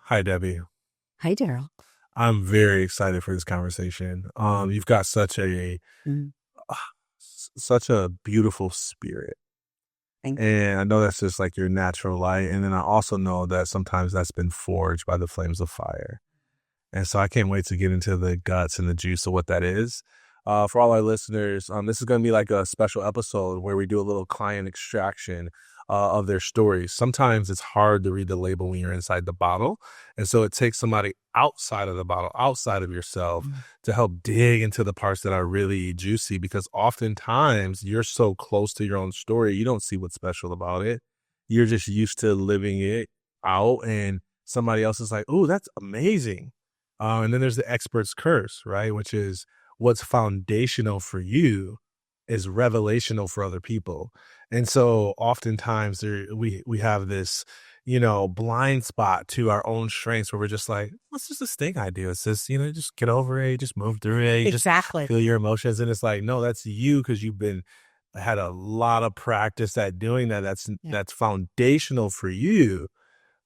Hi, Debbie. Hi, Darryll. I'm very excited for this conversation. You've got Mm, such a beautiful spirit, thank you. and I know that's just like your natural light. And then I also know that sometimes that's been forged by the flames of fire. And so I can't wait to get into the guts and the juice of what that is. For all our listeners, this is going to be like a special episode where we do a little client extraction of their stories. Sometimes it's hard to read the label when you're inside the bottle. And so it takes somebody outside of the bottle, outside of yourself, Mm, to help dig into the parts that are really juicy, because oftentimes you're so close to your own story, you don't see what's special about it. You're just used to living it out, and somebody else is like, "Oh, that's amazing." And then there's the expert's curse, right? Which is what's foundational for you is revelational for other people. And so oftentimes we have this, blind spot to our own strengths where we're just like, what's just this thing I do? It's just, just get over it, just move through it, you just exactly. feel your emotions. And it's like, no, that's you, because you've been had a lot of practice at doing that. Yeah. That's foundational for you,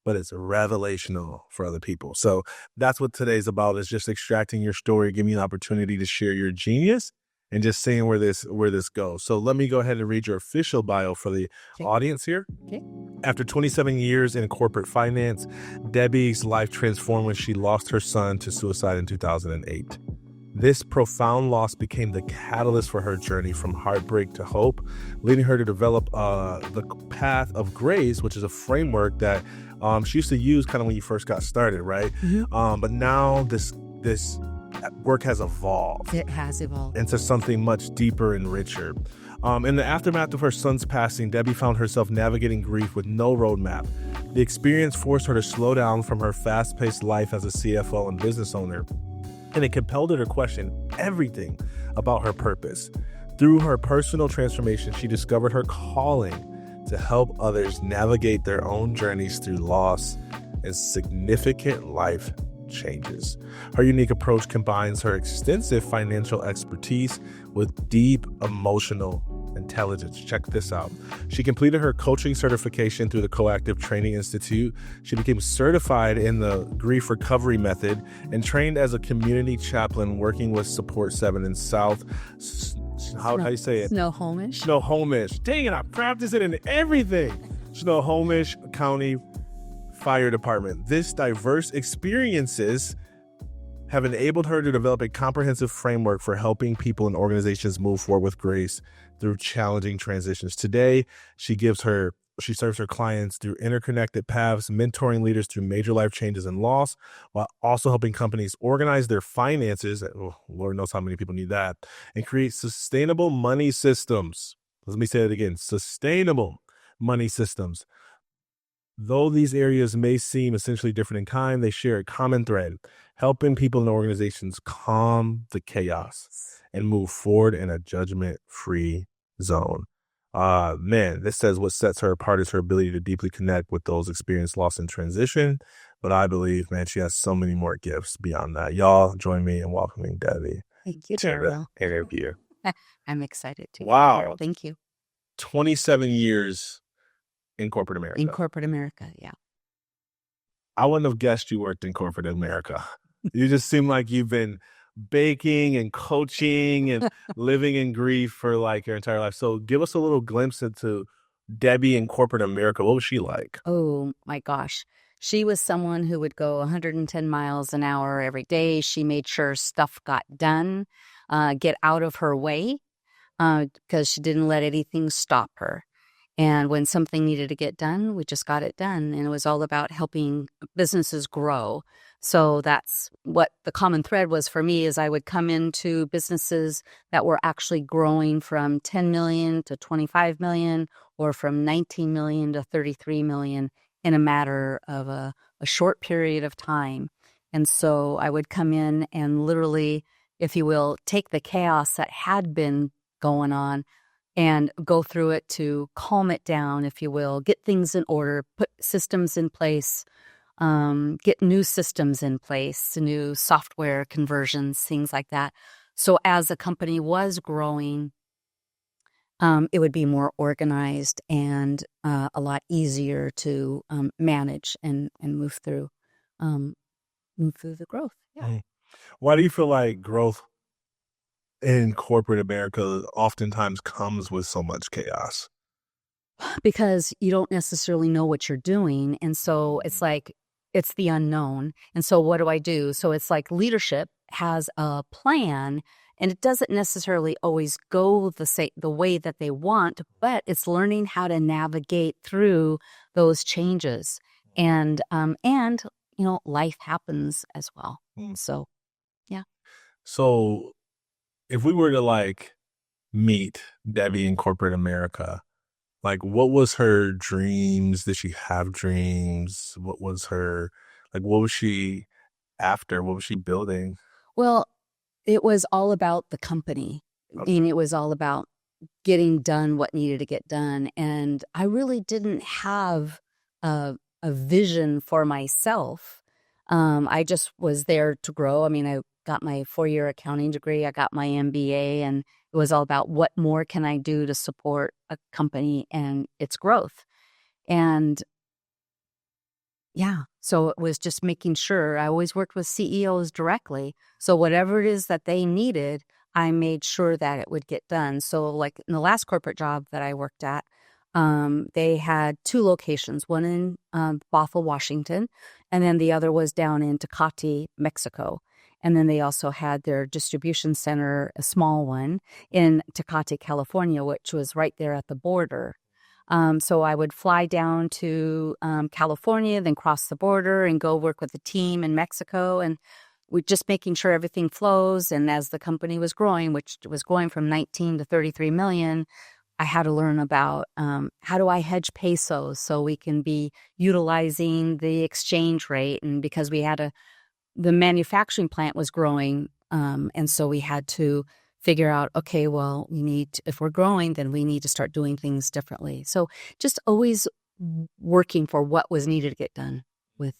but it's revelational for other people. So that's what today's about, is just extracting your story, giving you an opportunity to share your genius and just seeing where this goes. So let me go ahead and read your official bio for the Okay. audience here. Okay. After 27 years in corporate finance, Debbie's life transformed when she lost her son to suicide in 2008. This profound loss became the catalyst for her journey from heartbreak to hope, leading her to develop the path of grace, which is a framework that she used to use kind of when you first got started, right? Mhm. But now this work has evolved It has evolved. into something much deeper and richer. In the aftermath of her son's passing, Debbie found herself navigating grief with no roadmap. The experience forced her to slow down from her fast-paced life as a CFO and business owner, and it compelled her to question everything about her purpose. Through her personal transformation, she discovered her calling to help others navigate their own journeys through loss and significant life changes. Her unique approach combines her extensive financial expertise with deep emotional intelligence. Check this out. She completed her coaching certification through the Coactive Training Institute. She became certified in the grief recovery method and trained as a community chaplain working with Support 7 in South. How do you say it? Snohomish. Snohomish. Dang it, I practiced it in everything. Snohomish County Fire Department. This diverse experiences have enabled her to develop a comprehensive framework for helping people and organizations move forward with grace through challenging transitions. Today, she serves her clients through interconnected paths, mentoring leaders through major life changes and loss, while also helping companies organize their finances. Oh, Lord knows how many people need that, and create sustainable money systems. Let me say it again: sustainable money systems. Though these areas may seem essentially different in kind, they share a common thread: helping people and organizations calm the chaos and move forward in a judgment-free zone. Man, this says what sets her apart is her ability to deeply connect with those experienced loss and transition. But I believe, man, she has so many more gifts beyond that. Y'all join me in welcoming Debbie Thank you, to the Darryll. interview. I'm excited too. Wow. Thank you. 27 years in corporate In America. corporate America, yeah. I wouldn't have guessed you worked in corporate America. You just seem like you've been baking and coaching and living in grief for like your entire life. So give us a little glimpse into Debbie in corporate America. What was she like? Oh my gosh. She was someone who would go 110 miles an hour every day. She made sure stuff got done, get out of her way, because she didn't let anything stop her. And when something needed to get done, we just got it done. And it was all about helping businesses grow. So that's what the common thread was for me, is I would come into businesses that were actually growing from 10 million to 25 million, or from 19 million to 33 million in a matter of a short period of time. And so I would come in and literally, if you will, take the chaos that had been going on and go through it to calm it down, if you will, get things in order, put systems in place, get new systems in place, new software conversions, things like that. So as a company was growing, it would be more organized and a lot easier to manage and move through. move through the growth. Yeah. Mm. Why do you feel like growth in corporate America oftentimes comes with so much chaos? Because you don't necessarily know what you're doing. And so it's like, it's the unknown. And so what do I do? So it's like leadership has a plan, and it doesn't necessarily always go the way that they want, but it's learning how to navigate through those changes. And life happens as well. Mm. So, yeah. So if we were to like meet Debbie in corporate America, like what was her dreams? Did she have dreams? What was she after? What was she building? Well, it was all about the company. And it was all about getting done what needed to get done. And I really didn't have a vision for myself. I just was there to grow. I mean, I got my 4-year accounting degree. I got my MBA, and it was all about what more can I do to support a company and its growth. And yeah, so it was just making sure. I always worked with CEOs directly. So whatever it is that they needed, I made sure that it would get done. So like in the last corporate job that I worked at, they had 2 locations, one in Bothell, Washington, and then the other was down in Tecate, Mexico. And then they also had their distribution center, a small one, in Tecate, California, which was right there at the border. So I would fly down to California, then cross the border and go work with the team in Mexico. And we just making sure everything flows. And as the company was growing, which was going from 19 to 33 million, I had to learn about how do I hedge pesos so we can be utilizing the exchange rate. And because the manufacturing plant was growing, and so we had to figure out, okay, well, if we're growing, then we need to start doing things differently. So just always working for what was needed to get done with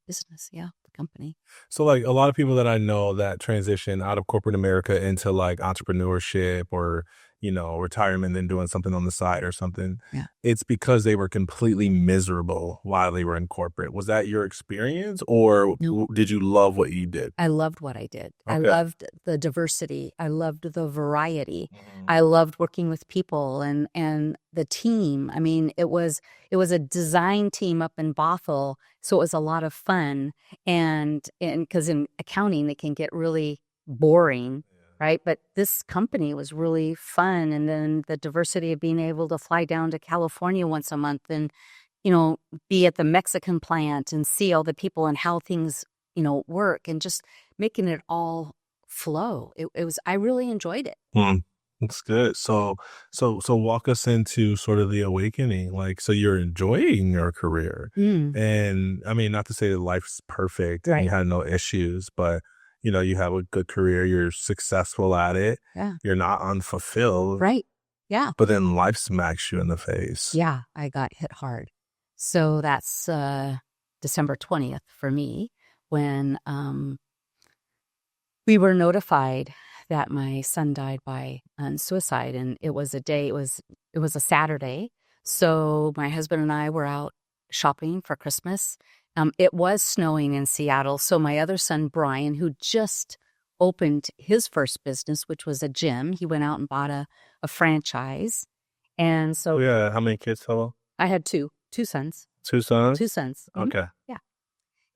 business, the company. So like a lot of people that I know that transition out of corporate America into like entrepreneurship or, retirement, then doing something on the side or something. Yeah. It's because they were completely miserable while they were in corporate. Was that your experience, or No. did you love what you did? I loved what I did. I Okay. loved the diversity. I loved the variety. Mhm. I loved working with people and the team. I mean, it was a design team up in Bothell, so it was a lot of fun. And because in accounting, it can get really boring, right? But this company was really fun. And then the diversity of being able to fly down to California once a month and, be at the Mexican plant and see all the people and how things, work, and just making it all flow. I really enjoyed it. That's good. So walk us into sort of the awakening. Like, so you're enjoying your career, and I mean, not to say that life's perfect and you Right. had no issues, but you have a good career, you're successful at it, Yeah. you're not unfulfilled, Right. Yeah. but then life smacks you in the face. Yeah. I got hit hard. So that's December 20th for me when we were notified that my son died by suicide. And it was it was a Saturday. So my husband and I were out shopping for Christmas. It was snowing in Seattle. So my other son, Brian, who just opened his first business, which was a gym, he went out and bought a franchise. And so Yeah. How many kids total? I had two sons. 2 sons? 2 sons. Mhm. Okay. Yeah.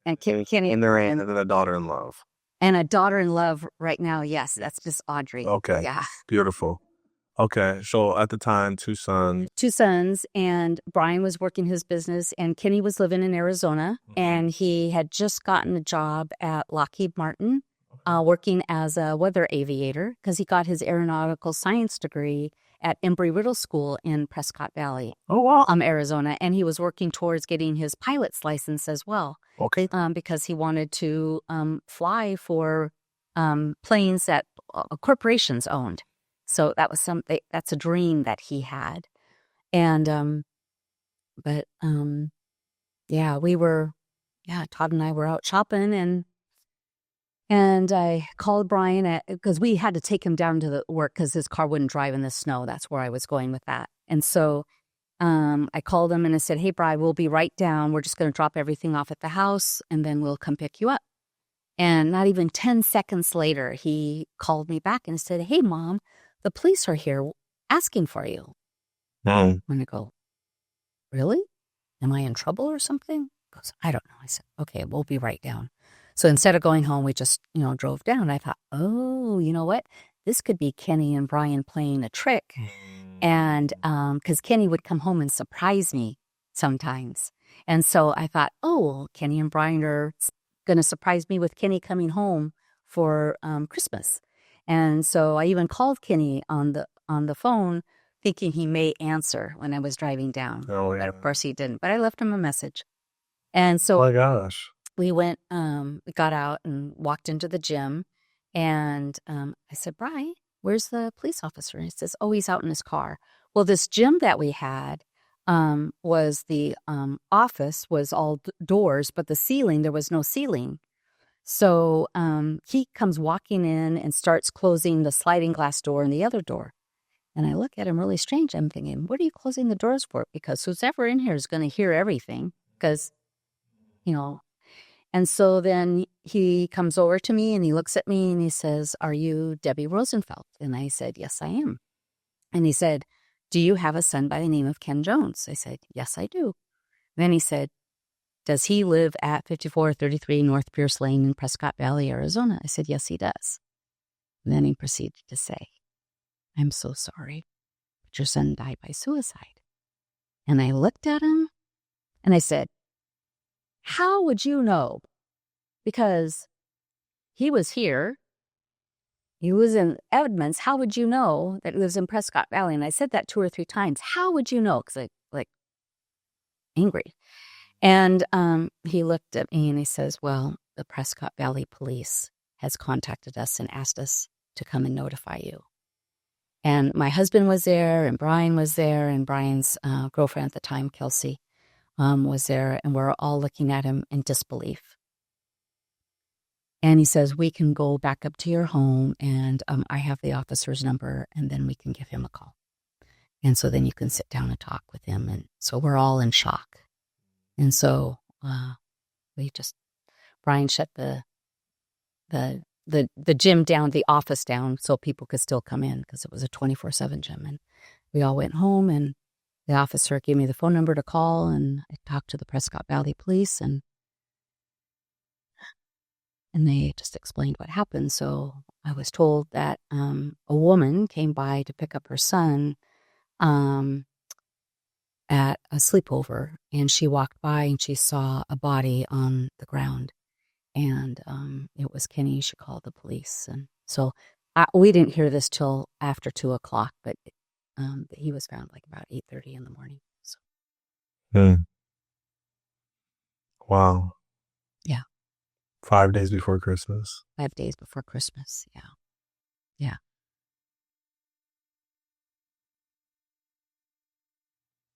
And Kenny And they're and then a daughter in love. and a daughter-in-law right now. Yes, that's Miss Audrey. Okay. Yeah. Beautiful. Okay. So at the time, 2 sons. 2 sons, and Brian was working his business, and Kenny was living in Arizona, and he had just gotten a job at Lockheed Martin, working as a weather aviator because he got his aeronautical science degrry at Embry-Riddle School in Prescott Valley, Oh, wow. Arizona, and he was working towards getting his pilot's license as well. Okay. Because he wanted to fly for planes that corporations owned. So that was that's a dream that he had. And Todd and I were out shopping, and I called Brian because we had to take him down to the work because his car wouldn't drive in the snow. That's where I was going with that. And so I called him and I said, hey, Bri, we'll be right down. We're just going to drop everything off at the house and then we'll come pick you up. And not even 10 seconds later, he called me back and said, hey, Mom, the police are here asking for you. Mm. And I go, really? Am I in trouble or something? He goes, I don't know. I said, okay, we'll be right down. So instead of going home, we just, drove down. I thought, oh, you know what? This could be Kenny and Brian playing a trick. And because Kenny would come home and surprise me sometimes. And so I thought, oh, Kenny and Brian are going to surprise me with Kenny coming home for Christmas. And so I even called Kenny on the phone thinking he may answer when I was driving down. Oh, yeah. But of course he didn't. But I left him a message. And so Oh, my gosh. we went, we got out and walked into the gym. And I said, Bri, where's the police officer? And he says, oh, he's out in his car. Well, this gym that we had was the office was all doors, but the ceiling, there was no ceiling. So he comes walking in and starts closing the sliding glass door and the other door. And I look at him really strange. I'm thinking, what are you closing the doors for? Because who's ever in here is going to hear everything. Because, And so then he comes over to me and he looks at me and he says, are you Debbie Rosenfelt? And I said, yes, I am. And he said, do you have a son by the name of Ken Jones? I said, yes, I do. Then he said, does he live at 5433 North Pierce Lane in Prescott Valley, Arizona? I said, yes, he does. And then he proceeded to say, I'm so sorry, but your son died by suicide. And I looked at him and I said, how would you know? Because he was here. He was in Edmonds. How would you know that he lives in Prescott Valley? And I said that 2 or 3 times. How would you know? Because I angry. And he looked at me and he says, well, the Prescott Valley Police has contacted us and asked us to come and notify you. And my husband was there and Brian was there and Brian's girlfriend at the time, Kelsey, was there. And we're all looking at him in disbelief. And he says, we can go back up to your home and I have the officer's number and then we can give him a call. And so then you can sit down and talk with him. And so we're all in shock. And so Brian shut the gym down, the office down, so people could still come in because it was a 24/7 gym. And we all went home and the officer gave me the phone number to call and I talked to the Prescott Valley Police and they just explained what happened. So I was told that a woman came by to pick up her son at a sleepover, and she walked by and she saw a body on the ground, and it was Kenny. She called the police, and so we didn't hear this till after 2:00, but he was found like about 8:30 in the morning. So. Wow. Yeah. 5 days before Christmas. 5 days before Christmas. Yeah. Yeah.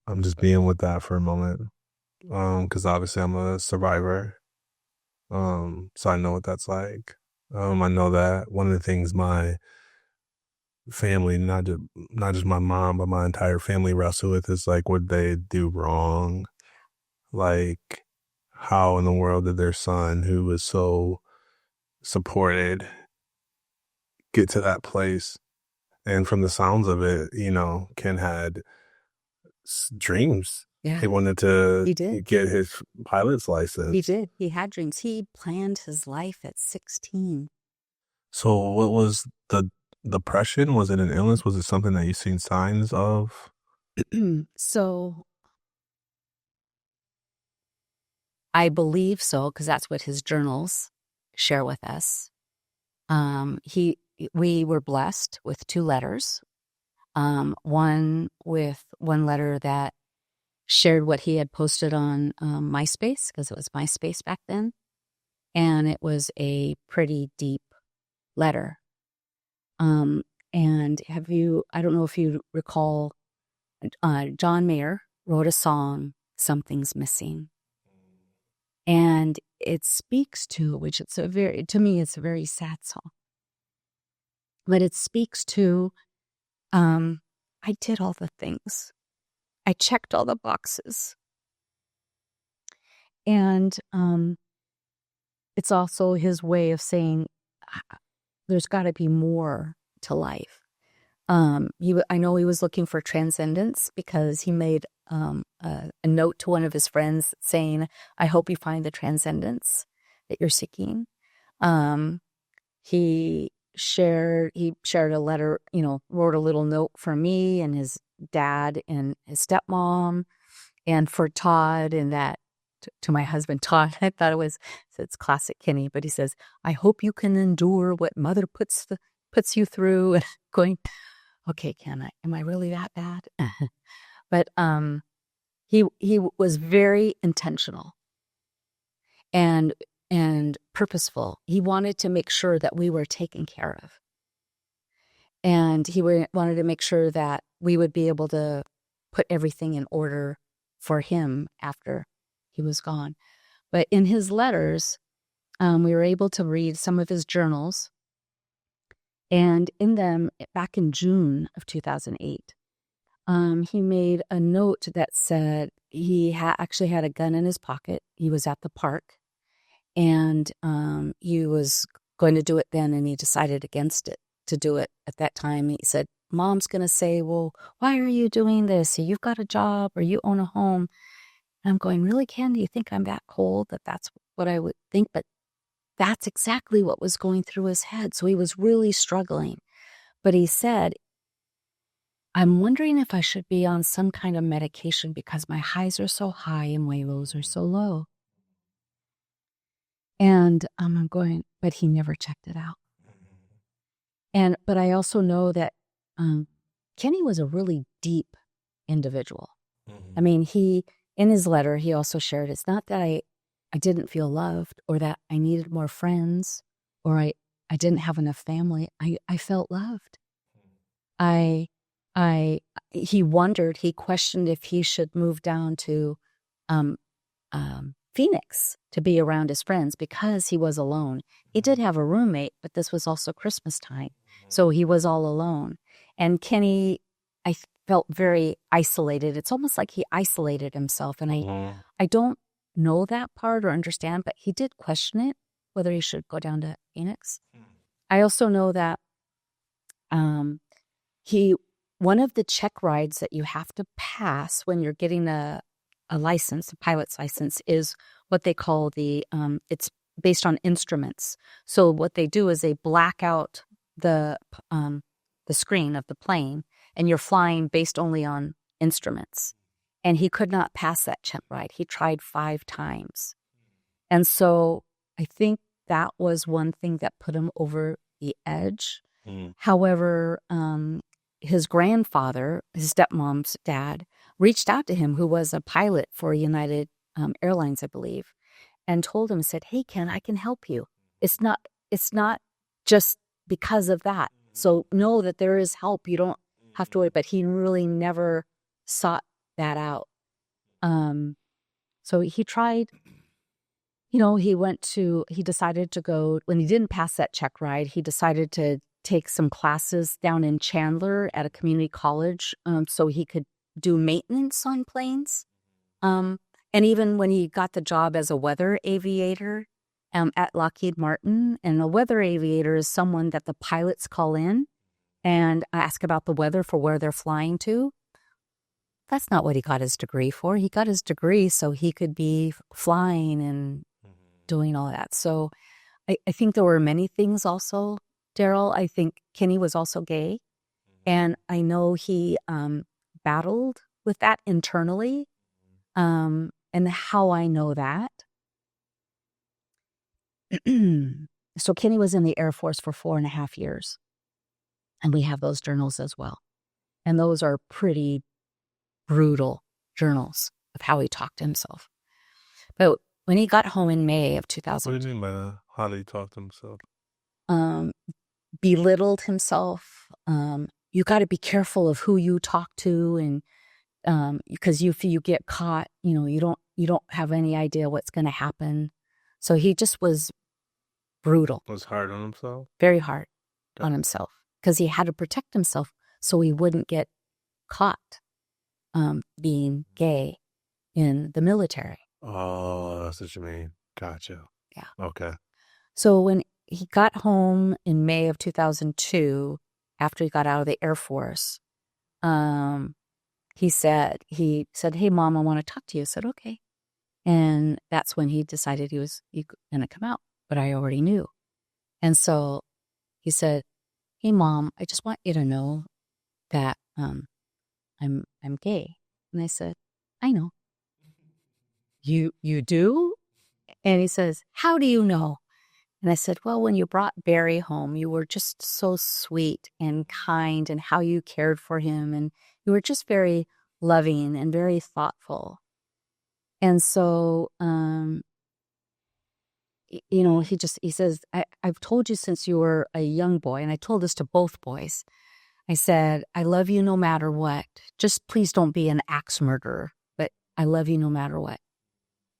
I'm just being with that for a moment. Because obviously I'm a survivor. So I know what that's like. I know that one of the things my family, not just my mom, but my entire family wrestle with is like, what they do wrong? Like, how in the world did their son, who was so supported, get to that place? And from the sounds of it, Ken had dreams. Yeah. He wanted to He did. get his pilot's license. He did. He had dreams. He planned his life at 16. So what was the depression? Was it an illness? Was it something that you seen signs of? So I believe so, because that's what his journals share with us. We were blessed with 2 letters. One letter that shared what he had posted on MySpace, because it was MySpace back then. And it was a pretty deep letter. And I don't know if you recall, John Mayer wrote a song, Something's Missing. And it speaks to, which to me, it's a very sad song. But it speaks to, I did all the things. I checked all the boxes. And it's also his way of saying there's got to be more to life. I know he was looking for transcendence because he made a note to one of his friends saying, "I hope you find the transcendence that you're seeking." He shared a letter, wrote a little note for me and his dad and his stepmom, and for Todd, and that to my husband Todd. I thought it's classic Kenny, but he says, "I hope you can endure what mother puts you through." And going, okay, Ken, am I really that bad? But he was very intentional and purposeful. He wanted to make sure that we were taken care of. And he wanted to make sure that we would be able to put everything in order for him after he was gone. But in his letters, we were able to read some of his journals. And in them, back in June of 2008, he made a note that said he actually had a gun in his pocket. He was at the park, and he was going to do it then, and he decided against it to do it at that time. He said, "Mom's going to say, well, why are you doing this? You've got a job or you own a home." And I'm going, "Really, Ken, do you think I'm that cold that that's what I would think?" But that's exactly what was going through his head. So he was really struggling. But he said, "I'm wondering if I should be on some kind of medication because my highs are so high and my lows are so low." And I'm going, but he never checked it out. But I also know that Kenny was a really deep individual. I mean, in his letter, he also shared, it's not that I didn't feel loved or that I needed more friends or I didn't have enough family. I felt loved. He questioned if he should move down to Phoenix to be around his friends because he was alone. He did have a roommate, but this was also Christmas time, so he was all alone. And Kenny, I felt very isolated. It's almost like he isolated himself, and I don't know that part or understand, but he did question it, whether he should go down to Phoenix. I also know that one of the check rides that you have to pass when you're getting a license, a pilot's license, is what they call it's based on instruments. So what they do is they black out the screen of the plane, and you're flying based only on instruments. And he could not pass that check ride. He tried 5 times. And so I think that was one thing that put him over the edge. However, his grandfather, his stepmom's dad, reached out to him, who was a pilot for United Airlines, I believe, and told him, said, "Hey, Ken, I can help you. It's not just because of that. So know that there is help. You don't have to wait." But he really never sought that out. So he tried, he decided to go, when he didn't pass that check ride, he decided to take some classes down in Chandler at a community college so he could do maintenance on planes. And even when he got the job as a weather aviator at Lockheed Martin, and a weather aviator is someone that the pilots call in and ask about the weather for where they're flying to. That's not what he got his degree for. He got his degree so he could be flying and doing all that. So I think there were many things also, Darryll. I think Kenny was also gay. And I know he battled with that internally. And how I know that. So Kenny was in the Air Force for 4.5 years. And we have those journals as well. And those are pretty brutal journals of how he talked to himself. But when he got home in May of 2000... What do you mean by that? How did he talk to himself? Belittled himself. You got to be careful of who you talk to, and because if you get caught, you don't have any idea what's going to happen. So he just was brutal. Was hard on himself? Very hard on himself, because he had to protect himself so he wouldn't get caught. being gay in the military. Oh, that's what you mean. Gotcha. Yeah. Okay. So when he got home in May of 2002, after he got out of the Air Force, he said, "Hey, Mom, I want to talk to you." I said, "Okay." And that's when he decided he was going to come out, but I already knew. And so he said, "Hey, Mom, I just want you to know that I'm gay." And I said, "I know." You do? And he says, "How do you know?" And I said, "Well, when you brought Barry home, you were just so sweet and kind, and how you cared for him, and you were just very loving and very thoughtful." And so, he says, I've told you since you were a young boy, and I told this to both boys. I said, "I love you no matter what. Just please don't be an axe murderer, but I love you no matter what."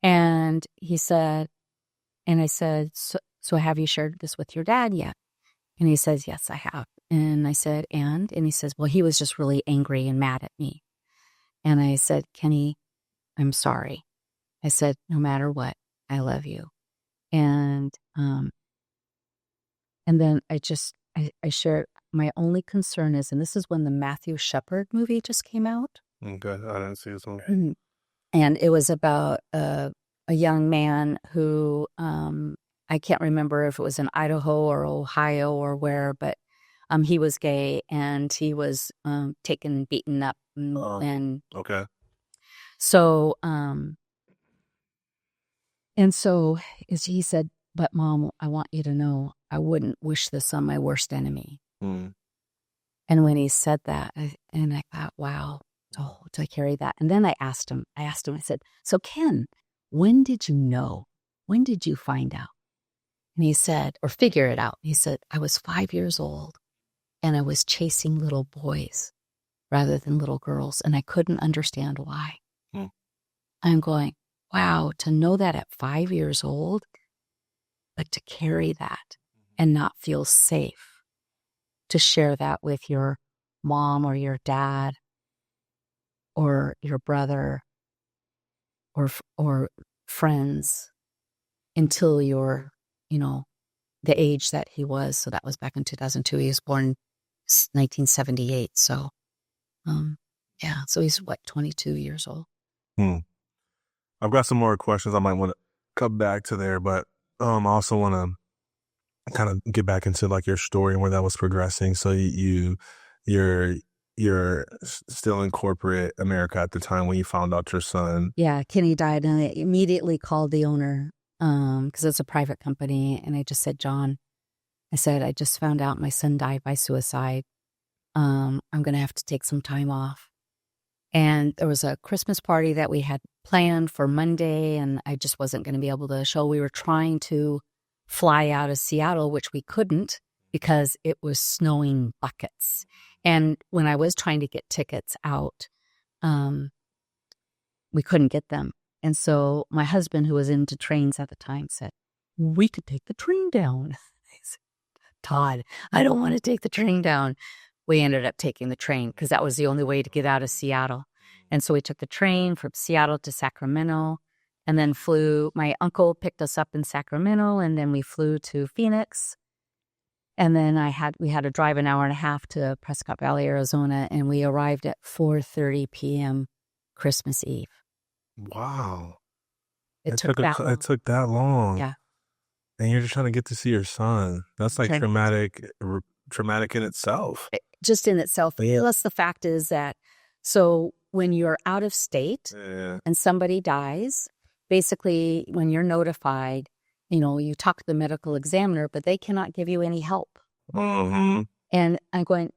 And he said, and I said, so have you shared this with your dad yet?" And he says, "Yes, I have." And I said, and he says, "Well, he was just really angry and mad at me." And I said, "Kenny, I'm sorry." I said, "No matter what, I love you." And then I shared, my only concern is, and this is when the Matthew Shepard movie just came out. Good. I didn't see this one. And it was about a young man who, I can't remember if it was in Idaho or Ohio or where, but he was gay, and he was taken and beaten up. And Okay. so, he said, "But Mom, I want you to know I wouldn't wish this on my worst enemy." Mm. And when he said that, I thought, wow, to carry that. And then I asked him, I said, "So Ken, when did you know? When did you find out?" And he said, or figure it out. He said, "I was 5 years old, and I was chasing little boys rather than little girls, and I couldn't understand why." Mm. I'm going, wow, to know that at 5 years old, but to carry that and not feel safe to share that with your mom or your dad or your brother or friends until you're, the age that he was. So that was back in 2002. He was born 1978. So, so he's 22 years old. I've got some more questions I might want to come back to there, but I also want to kind of get back into like your story and where that was progressing. So you're still in corporate America at the time when you found out your son. Yeah, Kenny died, and I immediately called the owner because it's a private company, and I just said, "John," I said, "I just found out my son died by suicide. I'm going to have to take some time off." And there was a Christmas party that we had planned for Monday, and I just wasn't going to be able to show. We were trying to fly out of Seattle, which we couldn't because it was snowing buckets. And when I was trying to get tickets out, we couldn't get them. And so my husband, who was into trains at the time, said, "We could take the train down." I said, "Todd, I don't want to take the train down." We ended up taking the train because that was the only way to get out of Seattle. And so we took the train from Seattle to Sacramento, and then flew. My uncle picked us up in Sacramento, and then we flew to Phoenix. And then we had to drive an hour and a half to Prescott Valley, Arizona, and we arrived at 4:30 p.m. Christmas Eve. Wow. It took that long. It took that long. Yeah. And you're just trying to get to see your son. That's like traumatic in itself. Just in itself. Plus the fact is that, so when you're out of state and somebody dies, basically when you're notified, you talk to the medical examiner, but they cannot give you any help. Mm-hmm. And I'm going,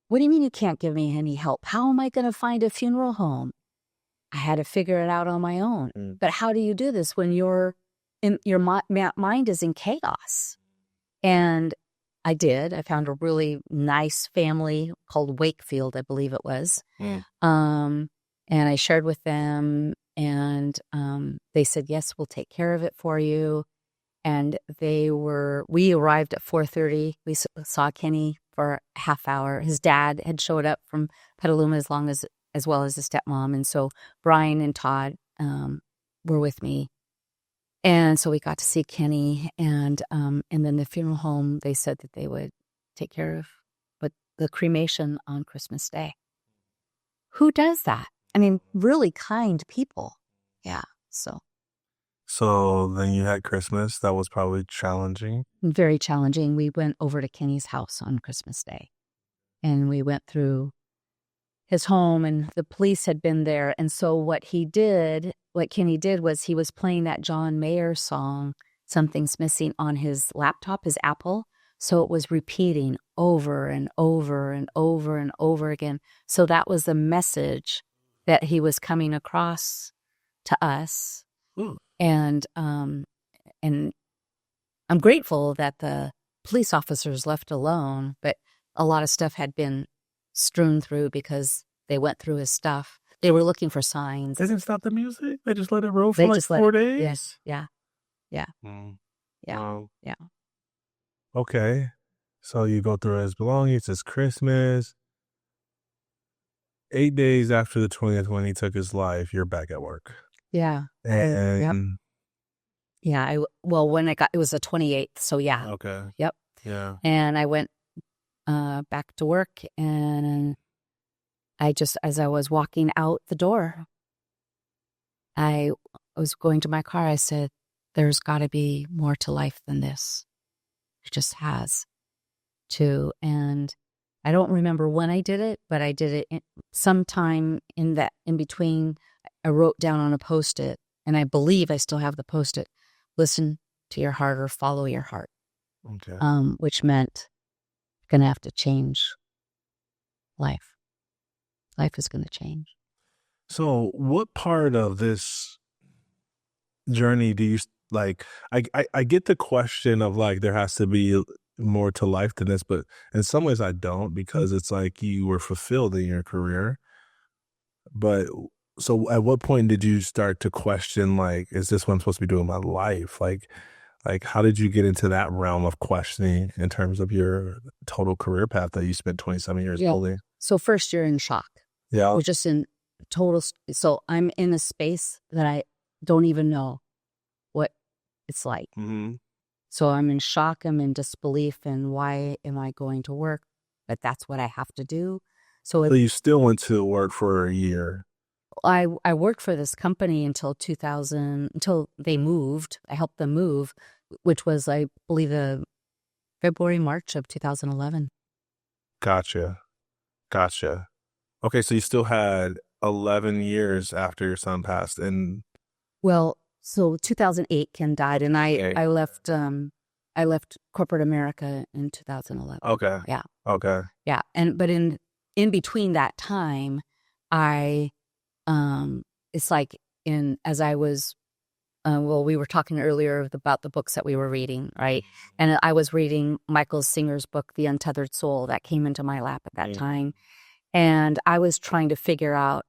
"What do you mean you can't give me any help? How am I going to find a funeral home?" I had to figure it out on my own. But how do you do this when your mind is in chaos? And I did. I found a really nice family called Wakefield, I believe it was. And I shared with them, and they said, "Yes, we'll take care of it for you." And we arrived at 4:30. We saw Kenny for a half hour. His dad had showed up from Petaluma as well as the stepmom. And so Brian and Todd were with me. And so we got to see Kenny, and then the funeral home, they said that they would take care of the cremation on Christmas Day. Who does that? I mean, really kind people. Yeah. So then you had Christmas. That was probably challenging. Very challenging. We went over to Kenny's house on Christmas Day, and we went through his home, and the police had been there. And so what Kenny did was he was playing that John Mayer song, Something's Missing, on his laptop, his Apple. So it was repeating over and over and over and over again. So that was the message that he was coming across to us. And I'm grateful that the police officers left alone, but a lot of stuff had been strewn through because they went through his stuff. They were looking for signs. They didn't stop the music? They just let it roll for like 4 days? Yes. Yeah. Yeah. Yeah. Wow. Yeah. Okay. So you go through his belongings. It's Christmas. 8 days after the 20th, when he took his life, you're back at work. Yeah. And yeah. When it was the 28th. So yeah. Okay. Yep. Yeah. And I went back to work, and as I was walking out the door, I was going to my car. I said, there's got to be more to life than this. It just has to. And I don't remember when I did it, but I did it sometime in between. I wrote down on a Post-it, and I believe I still have the Post-it, listen to your heart or follow your heart. Okay. Which meant going to have to change life. Life is going to change. So what part of this journey do you like? I get the question of like, there has to be more to life than this, but in some ways I don't, because it's like you were fulfilled in your career. But so at what point did you start to question, like, is this what I'm supposed to be doing in my life? Like how did you get into that realm of questioning in terms of your total career path that you spent 27 years building? So first you're in shock. Yeah. We're just in total. So I'm in a space that I don't even know what it's like. Mm-hmm. So I'm in shock. I'm in disbelief. And why am I going to work? But that's what I have to do. So you still went to work for a year. I worked for this company until they moved. I helped them move, which was, I believe, the March of 2011. Gotcha. Okay, so you still had 11 years after your son passed, and so 2008 Ken died, and I left corporate America in 2011. Okay. Yeah. Okay. Yeah, but in between that time, it's like as I was, we were talking earlier about the books that we were reading, right? And I was reading Michael Singer's book, The Untethered Soul, that came into my lap at that time. And I was trying to figure out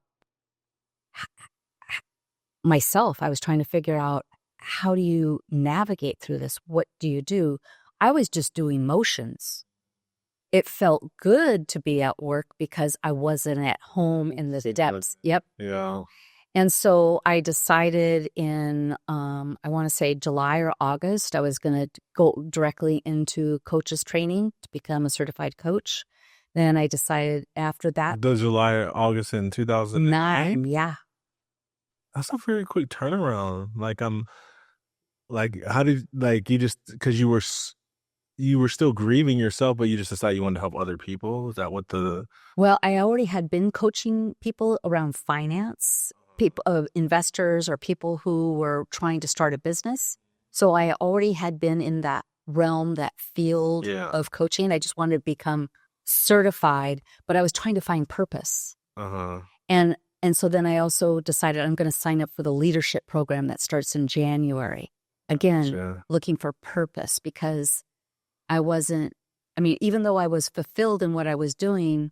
myself. I was trying to figure out, how do you navigate through this? What do you do? I was just doing motions. It felt good to be at work because I wasn't at home in the depths. Yep. Yeah. And so I decided in, I want to say July or August, I was going to go directly into coaches training to become a certified coach. Then I decided after that. The July or August in 2009? Yeah. That's a very quick turnaround. How did, you just, because you were still grieving yourself, but you just decided you wanted to help other people? Is that what Well, I already had been coaching people around finance, investors, or people who were trying to start a business. So I already had been in that realm, that field of coaching. I just wanted to become certified, but I was trying to find purpose. Uh-huh. And so then I also decided I'm going to sign up for the leadership program that starts in January. Again, looking for purpose, because even though I was fulfilled in what I was doing,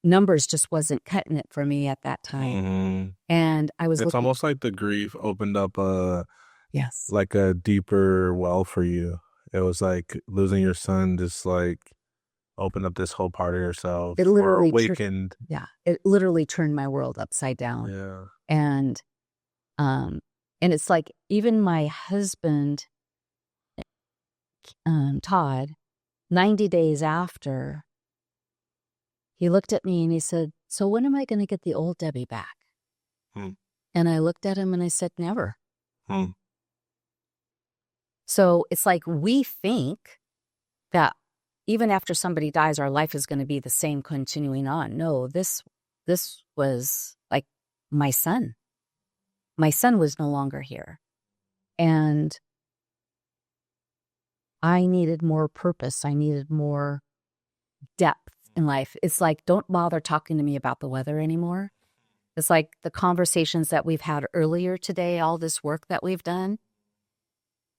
numbers just wasn't cutting it for me at that time. Mm-hmm. And it's almost like the grief opened up a deeper well for you. It was like losing your son, just like opened up this whole part of yourself, It or literally awakened. it literally turned my world upside down. Yeah. And it's like even my husband, Todd, 90 days after, he looked at me and he said, "So when am I going to get the old Debbie back?" Hmm. And I looked at him and I said, "Never." Hmm. So it's like we think that even after somebody dies, our life is going to be the same continuing on. No, this was like my son. My son was no longer here. And I needed more purpose. I needed more depth in life. It's like, don't bother talking to me about the weather anymore. It's like the conversations that we've had earlier today, all this work that we've done,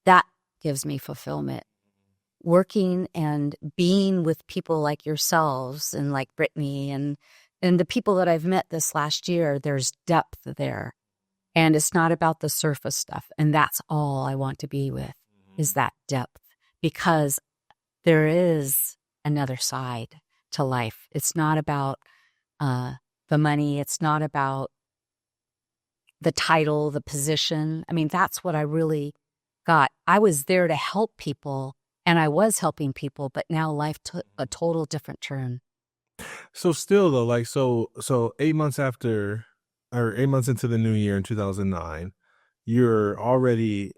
that gives me fulfillment. Working and being with people like yourselves and like Brittany and the people that I've met this last year, there's depth there. And it's not about the surface stuff. And that's all I want to be with, is that depth. Because there is another side to life. It's not about the money. It's not about the title, the position. I mean, that's what I really got. I was there to help people, and I was helping people, but now life took a total different turn. So still though, like, so 8 months after, or 8 months into the new year in 2009, you're already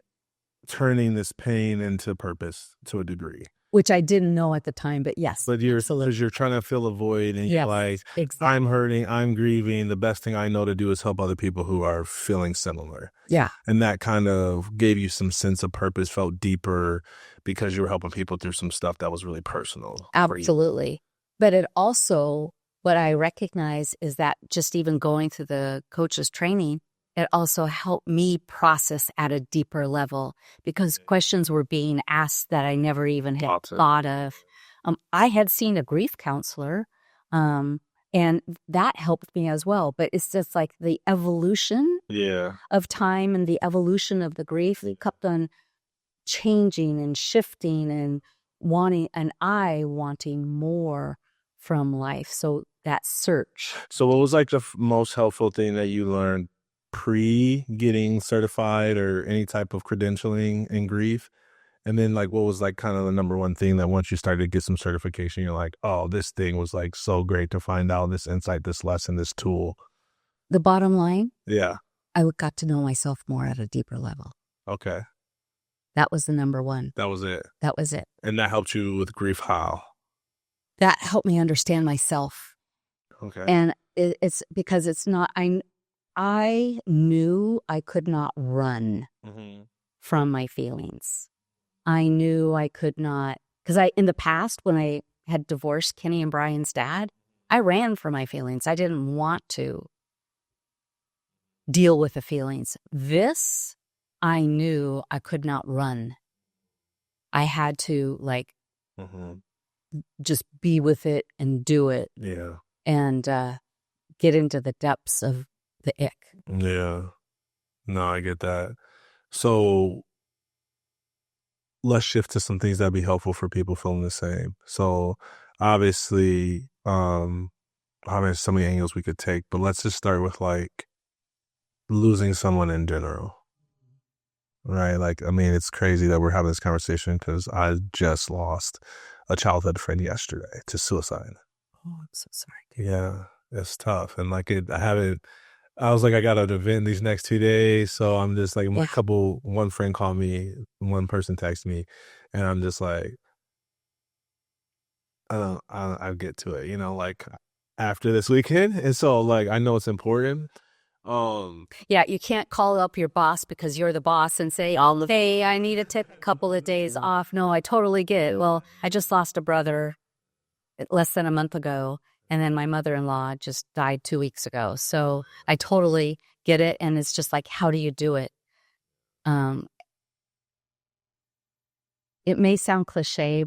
turning this pain into purpose to a degree. Which I didn't know at the time, but yes. But because you're trying to fill a void, and you're like, exactly. I'm hurting, I'm grieving. The best thing I know to do is help other people who are feeling similar. Yeah. And that kind of gave you some sense of purpose, felt deeper because you were helping people through some stuff that was really personal. Absolutely. But it also, what I recognize is that just even going through the coach's training, it also helped me process at a deeper level, because questions were being asked that I never even had thought of. I had seen a grief counselor, and that helped me as well. But it's just like the evolution of time and the evolution of the grief. It kept on changing and shifting and wanting more from life. So that search. So what was like the most helpful thing that you learned pre getting certified or any type of credentialing in grief? And then like, what was like kind of the number one thing that once you started to get some certification, you're like, oh, this thing was like so great to find out, this insight, this lesson, this tool? The bottom line? Yeah. I got to know myself more at a deeper level. Okay. That was the number one. That was it. That was it. And that helped you with grief how? That helped me understand myself. Okay. And it's because it's not, I knew I could not run from my feelings. I knew I could not, because in the past, when I had divorced Kenny and Brian's dad, I ran from my feelings. I didn't want to deal with the feelings. This, I knew I could not run. I had to just be with it and do it. Yeah. And get into the depths of the ick. Yeah. No, I get that. So let's shift to some things that'd be helpful for people feeling the same. So obviously, there's so many angles we could take, but let's just start with like losing someone in general. Right? Like, I mean, it's crazy that we're having this conversation because I just lost a childhood friend yesterday to suicide. Oh, I'm so sorry. Yeah, it's tough. And like I was like, I got an event these next 2 days. So I'm just like, one friend called me, one person texted me, and I'm just like, I'll get to it, like after this weekend. And so like, I know it's important. Yeah, you can't call up your boss because you're the boss and say, hey, I need to take a couple of days off. No, I totally get it. Well, I just lost a brother less than a month ago. And then my mother-in-law just died 2 weeks ago. So I totally get it. And it's just like, how do you do it? It may sound cliche,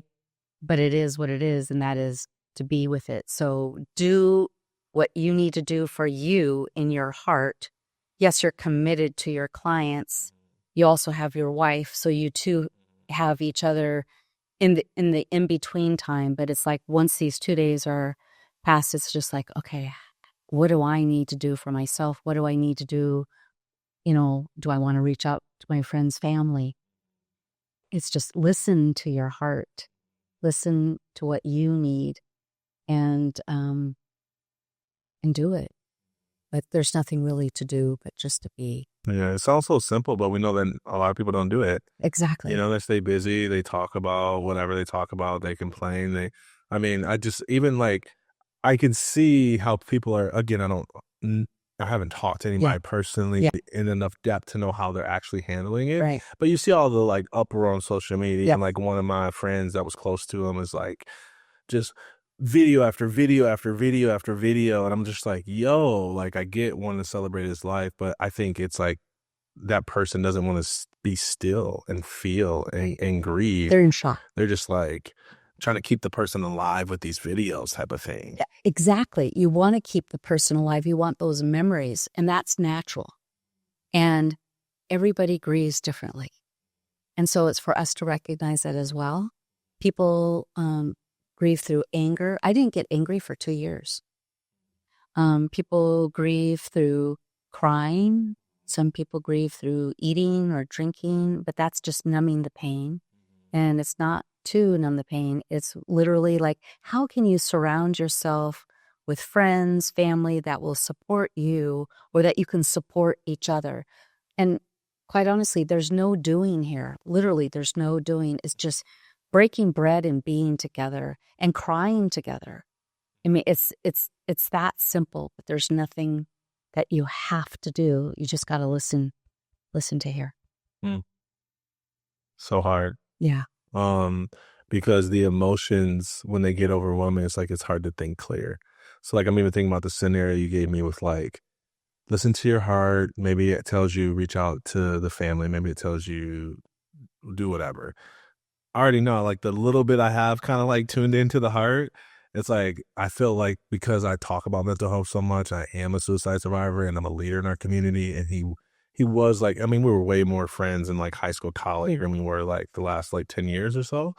but it is what it is. And that is to be with it. So do what you need to do for you in your heart. Yes, you're committed to your clients. You also have your wife. So you two have each other in the in-between time. But it's like once these 2 days are past, it's just like, okay, what do I need to do for myself? What do I need to do? Do I want to reach out to my friend's family? It's just listen to your heart. Listen to what you need and do it. But there's nothing really to do but just to be. Yeah, it sounds so simple, but we know that a lot of people don't do it. Exactly. They stay busy. They talk about whatever they talk about. They complain. I can see how people are, again, I haven't talked to anybody personally in enough depth to know how they're actually handling it. Right. But you see all the like uproar on social media, Yep. and like one of my friends that was close to him is like just video after video after video after video. And I'm just like, yo, like I get wanting to celebrate his life, but I think it's like that person doesn't want to be still and feel and grieve. They're in shock. They're just like trying to keep the person alive with these videos type of thing. Yeah, exactly. You want to keep the person alive. You want those memories, and that's natural. And everybody grieves differently. And so it's for us to recognize that as well. People grieve through anger. I didn't get angry for 2 years. People grieve through crying. Some people grieve through eating or drinking, but that's just numbing the pain. And it's not to numb the pain. It's literally like, how can you surround yourself with friends, family that will support you or that you can support each other? And quite honestly, there's no doing here. Literally, there's no doing. It's just breaking bread and being together and crying together. I mean, it's that simple, but there's nothing that you have to do. You just got to listen to hear. So hard. Yeah. Because the emotions, when they get overwhelming, it's like it's hard to think clear. So like I'm even thinking about the scenario you gave me with like, listen to your heart. Maybe it tells you reach out to the family. Maybe it tells you do whatever. I already know, like the little bit I have kind of like tuned into the heart. It's like, I feel like because I talk about mental health so much, I am a suicide survivor and I'm a leader in our community. And he was like, I mean, we were way more friends in like high school, college than we were like the last like 10 years or so.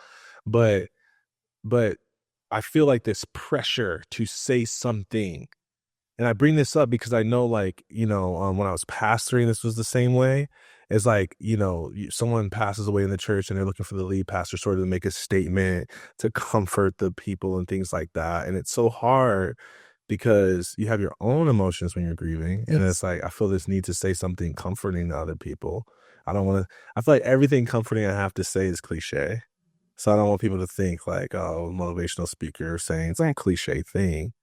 But I feel like this pressure to say something. And I bring this up because I know, like, when I was pastoring, this was the same way. It's like, someone passes away in the church and they're looking for the lead pastor sort of to make a statement to comfort the people and things like that. And it's so hard because you have your own emotions when you're grieving. And it's like, I feel this need to say something comforting to other people. I feel like everything comforting I have to say is cliche. So I don't want people to think like, oh, motivational speaker saying it's a cliche thing.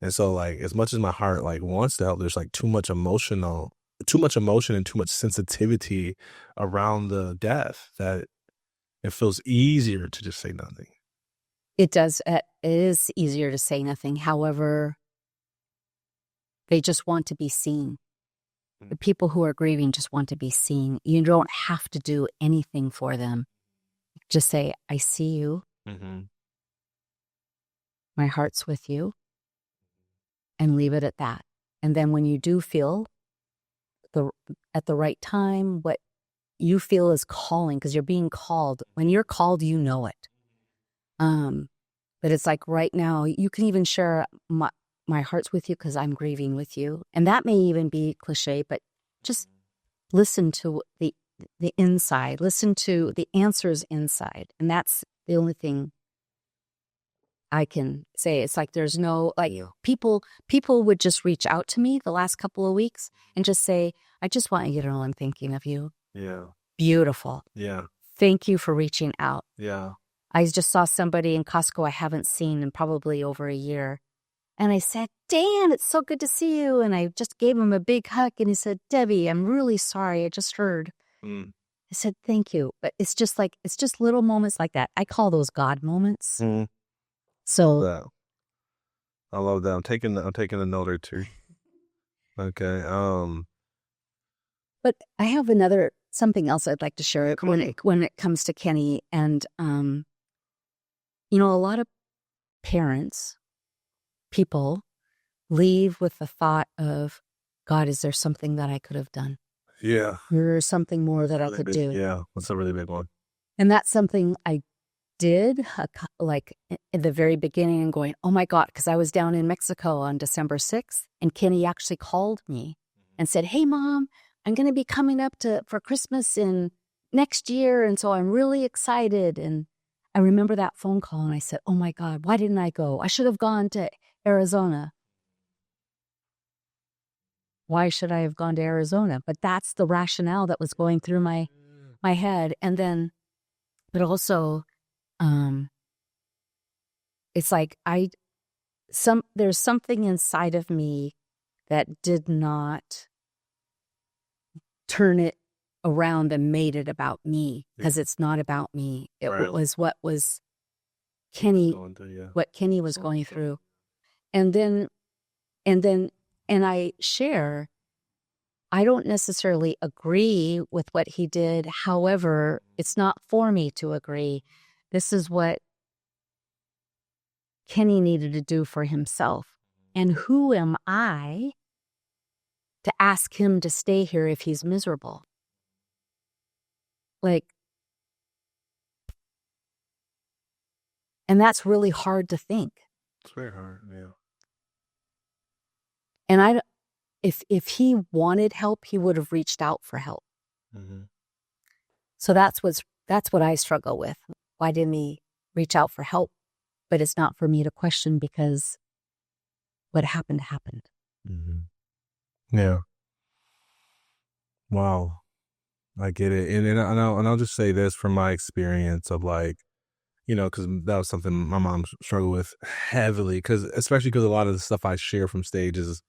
And so like, as much as my heart like wants to help, there's like too much emotion and too much sensitivity around the death that it feels easier to just say nothing. It does. It is easier to say nothing. However, they just want to be seen. The people who are grieving just want to be seen. You don't have to do anything for them. Just say, I see you. Mm-hmm. My heart's with you. And leave it at that. And then when you do feel at the right time, what you feel is calling, because you're being called. When you're called, you know it. But it's like right now, you can even share my heart's with you because I'm grieving with you. And that may even be cliche, but just listen to the inside. Listen to the answers inside. And that's the only thing I can say. It's like there's no, like, people would just reach out to me the last couple of weeks and just say, I just want you to know I'm thinking of you. Yeah. Beautiful. Yeah. Thank you for reaching out. Yeah. I just saw somebody in Costco I haven't seen in probably over a year. And I said, Dan, it's so good to see you. And I just gave him a big hug. And he said, Debbie, I'm really sorry. I just heard. I said, thank you. But it's just little moments like that. I call those God moments. So I love that. I'm taking a note or two. Okay. But I have something else I'd like to share when it comes to Kenny. And, a lot of parents, people leave with the thought of, God, is there something that I could have done? Yeah. There's something more that I could do. Yeah. That's a really big one. And that's something I did, like in the very beginning, and going, oh my God, because I was down in Mexico on December 6th, and Kenny actually called me and said, hey, Mom, I'm going to be coming up for Christmas in next year, and so I'm really excited. And I remember that phone call, and I said, oh my God, why didn't I go? I should have gone to Arizona. Why should I have gone to Arizona? But that's the rationale that was going through my head. And then, but also, it's like there's something inside of me that did not turn it around and made it about me, because it's not about me. It was what was Kenny, what Kenny was going through. And I share, I don't necessarily agree with what he did. However, it's not for me to agree. This is what Kenny needed to do for himself. And who am I to ask him to stay here if he's miserable? Like, and that's really hard to think. It's very hard, yeah. And if he wanted help, he would have reached out for help. Mm-hmm. So that's what I struggle with. Why didn't he reach out for help? But it's not for me to question, because what happened happened. Mm-hmm. Yeah. Wow. I get it. And I'll just say this from my experience of, like, you know, because that was something my mom struggled with heavily, especially because a lot of the stuff I share from stage is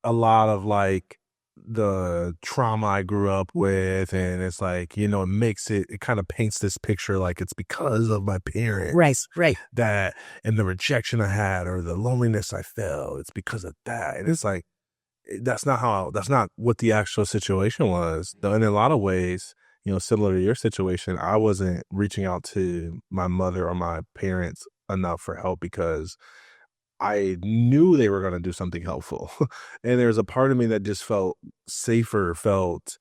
a lot of, like, the trauma I grew up with, and it's like, you know, it kind of paints this picture like it's because of my parents, right, that, and the rejection I had or the loneliness I felt, it's because of that. And it's like, that's not what the actual situation was. Though in a lot of ways, you know, similar to your situation, I wasn't reaching out to my mother or my parents enough for help because I knew they were going to do something helpful. And there's a part of me that just felt safer, felt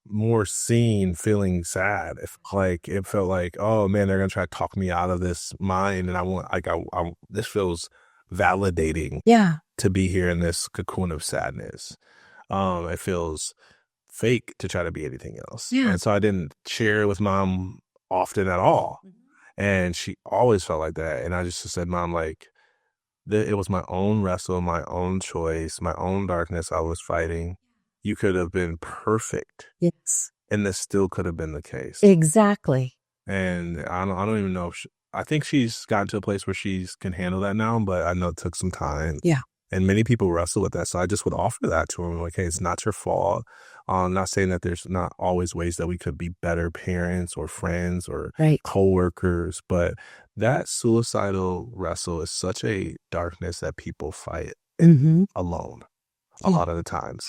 more seen, feeling sad. It felt like, oh man, they're going to try to talk me out of this mind. And this feels validating. Yeah. To be here in this cocoon of sadness. It feels fake to try to be anything else. Yeah. And so I didn't share with Mom often at all. Mm-hmm. And she always felt like that. And I just said, Mom, like, it was my own wrestle, my own choice, my own darkness I was fighting. You could have been perfect. Yes. And this still could have been the case. Exactly. And I don't even know if I think she's gotten to a place where she can handle that now, but I know it took some time. Yeah. And many people wrestle with that. So I just would offer that to them. Like, hey, it's not your fault. I'm not saying that there's not always ways that we could be better parents or friends or coworkers, but that suicidal wrestle is such a darkness that people fight alone a lot of the times.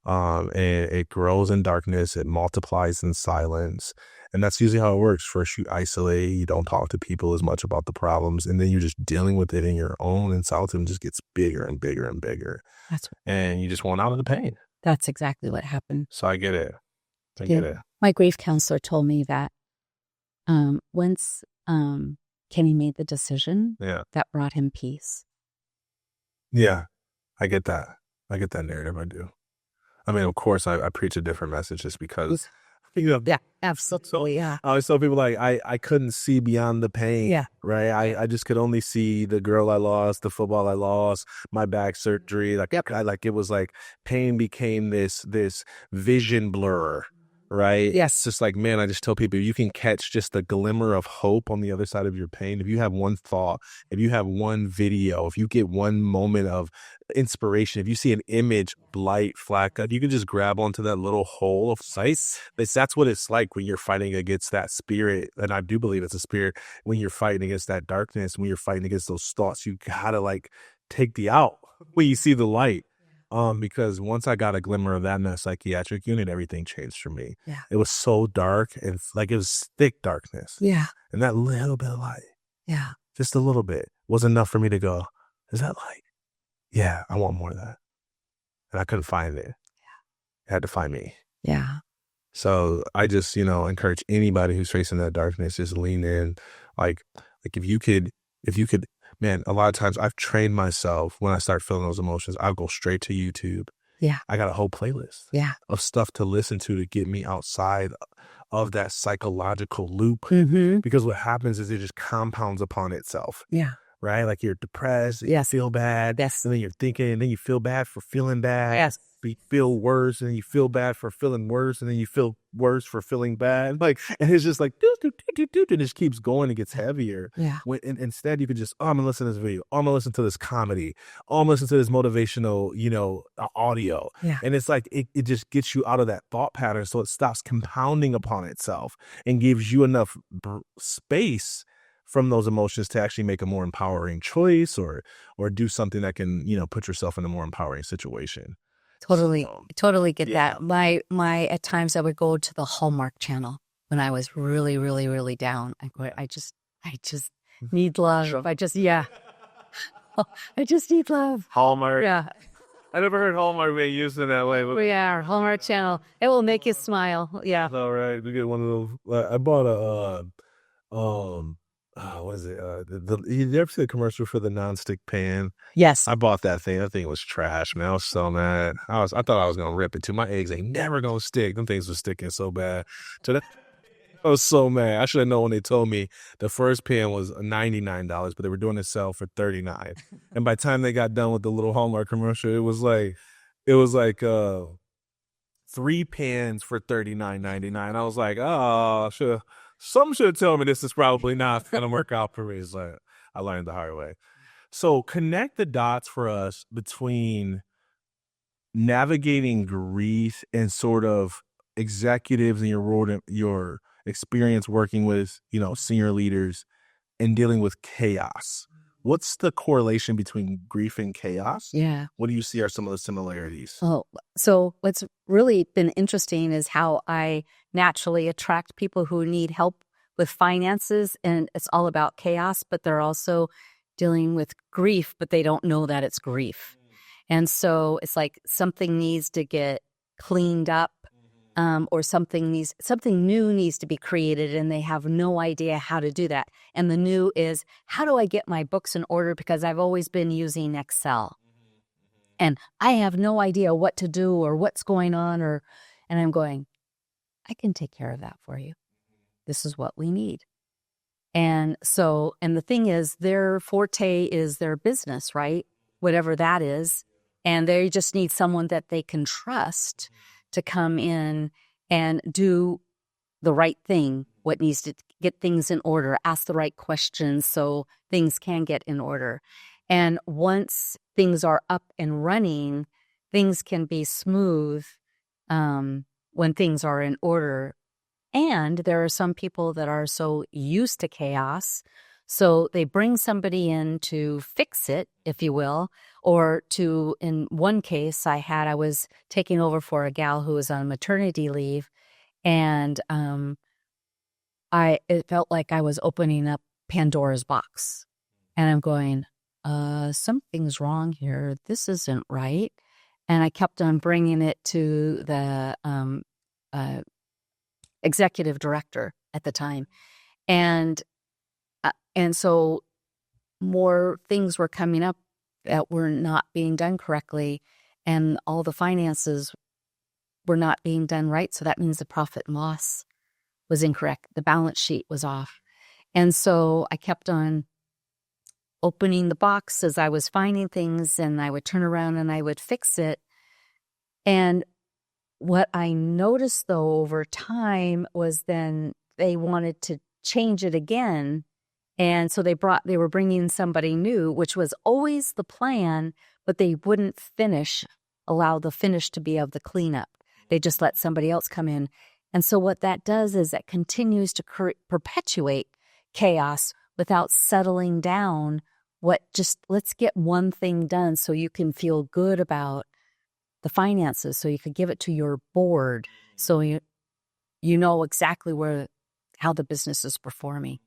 And it grows in darkness. It multiplies in silence. And that's usually how it works. First, you isolate, you don't talk to people as much about the problems, and then you're just dealing with it in your own, and solitude just gets bigger and bigger and bigger. And you just want out of the pain. That's exactly what happened. So I get it. I get it. My grief counselor told me that once Kenny made the decision, that brought him peace. Yeah, I get that. I get that narrative. I do. I mean, of course, I preach a different message just because. You know, yeah, absolutely. Yeah. I always tell people, like, I couldn't see beyond the pain. Yeah. Right. I just could only see the girl I lost, the football I lost, my back surgery. Like, it was like pain became this vision blur. Right. Yes. It's just like, man, I just tell people, you can catch just a glimmer of hope on the other side of your pain. If you have one thought, if you have one video, if you get one moment of inspiration, if you see an image, light, flack, you can just grab onto that little hole of sight. That's what it's like when you're fighting against that spirit. And I do believe it's a spirit. When you're fighting against that darkness, when you're fighting against those thoughts, you gotta, like, take the out when you see the light. Because once I got a glimmer of that in the psychiatric unit, everything changed for me. Yeah. It was so dark, and like, it was thick darkness. Yeah. And that little bit of light. Yeah. Just a little bit was enough for me to go, is that light? Yeah, I want more of that. And I couldn't find it. Yeah. It had to find me. Yeah. So I just, encourage anybody who's facing that darkness, just lean in. Like, if you could, man, a lot of times I've trained myself when I start feeling those emotions, I'll go straight to YouTube. Yeah. I got a whole playlist Yeah. of stuff to listen to get me outside of that psychological loop. Mm-hmm. Because what happens is it just compounds upon itself. Yeah. Right? Like you're depressed, Yes. you feel bad, Yes. and then you're thinking, and then you feel bad for feeling bad. Yes. You feel worse, and then you feel bad for feeling worse, and then you feel worse for feeling bad. Like, and it's just like, and it just keeps going and gets heavier. Yeah. And instead, you could just, I'm gonna listen to this video, I'm gonna listen to this comedy, I'm gonna listen to this motivational, audio. Yeah. And it's like, it just gets you out of that thought pattern, so it stops compounding upon itself and gives you enough space from those emotions to actually make a more empowering choice or do something that can, put yourself in a more empowering situation. Totally get that. My at times I would go to the Hallmark Channel when I was really, really, really down. I just need love. I just need love. Hallmark. Yeah. I never heard Hallmark being used in that way. But We are Hallmark Channel. It will make you smile. Yeah. all right, we get one of those. I bought what is it? You ever see the commercial for the nonstick pan? Yes. I bought that thing. That thing was trash, man. I was so mad. I thought I was gonna rip it too. My eggs ain't never gonna stick. Them things were sticking so bad. So that I was so mad. I should have known when they told me the first pan was $99, but they were doing a sale for $39. And by the time they got done with the little Hallmark commercial, it was like 3 pans for $39.99. I was like, oh, something should tell me this is probably not going to work out for me. It's like, I learned the hard way. So connect the dots for us between navigating grief and sort of executives in your role, your experience working with, senior leaders and dealing with chaos. What's the correlation between grief and chaos? Yeah. What do you see are some of the similarities? Oh, so what's really been interesting is how I naturally attract people who need help with finances, and it's all about chaos, but they're also dealing with grief, but they don't know that it's grief. And so it's like something needs to get cleaned up, or something new needs to be created, and they have no idea how to do that. And the new is, how do I get my books in order? Because I've always been using Excel. And I have no idea what to do or what's going on, and I'm going, I can take care of that for you. This is what we need. And the thing is, their forte is their business, right? Whatever that is. And they just need someone that they can trust to come in and do the right thing, what needs to get things in order, ask the right questions so things can get in order. And once things are up and running, things can be smooth when things are in order. And there are some people that are so used to chaos, so they bring somebody in to fix it, if you will, or in one case I was taking over for a gal who was on maternity leave, and it felt like I was opening up Pandora's box. And I'm going, something's wrong here. This isn't right. And I kept on bringing it to the executive director at the time. And so more things were coming up that were not being done correctly, and all the finances were not being done right. So that means the profit and loss was incorrect. The balance sheet was off. And so I kept on opening the box as I was finding things, and I would turn around and I would fix it. And what I noticed, though, over time was then they wanted to change it again. And so they were bringing somebody new, which was always the plan, but they wouldn't allow the finish to be of the cleanup. They just let somebody else come in. And so what that does is that continues to perpetuate chaos without settling down. Let's get one thing done so you can feel good about the finances, so you could give it to your board, so you know exactly how the business is performing.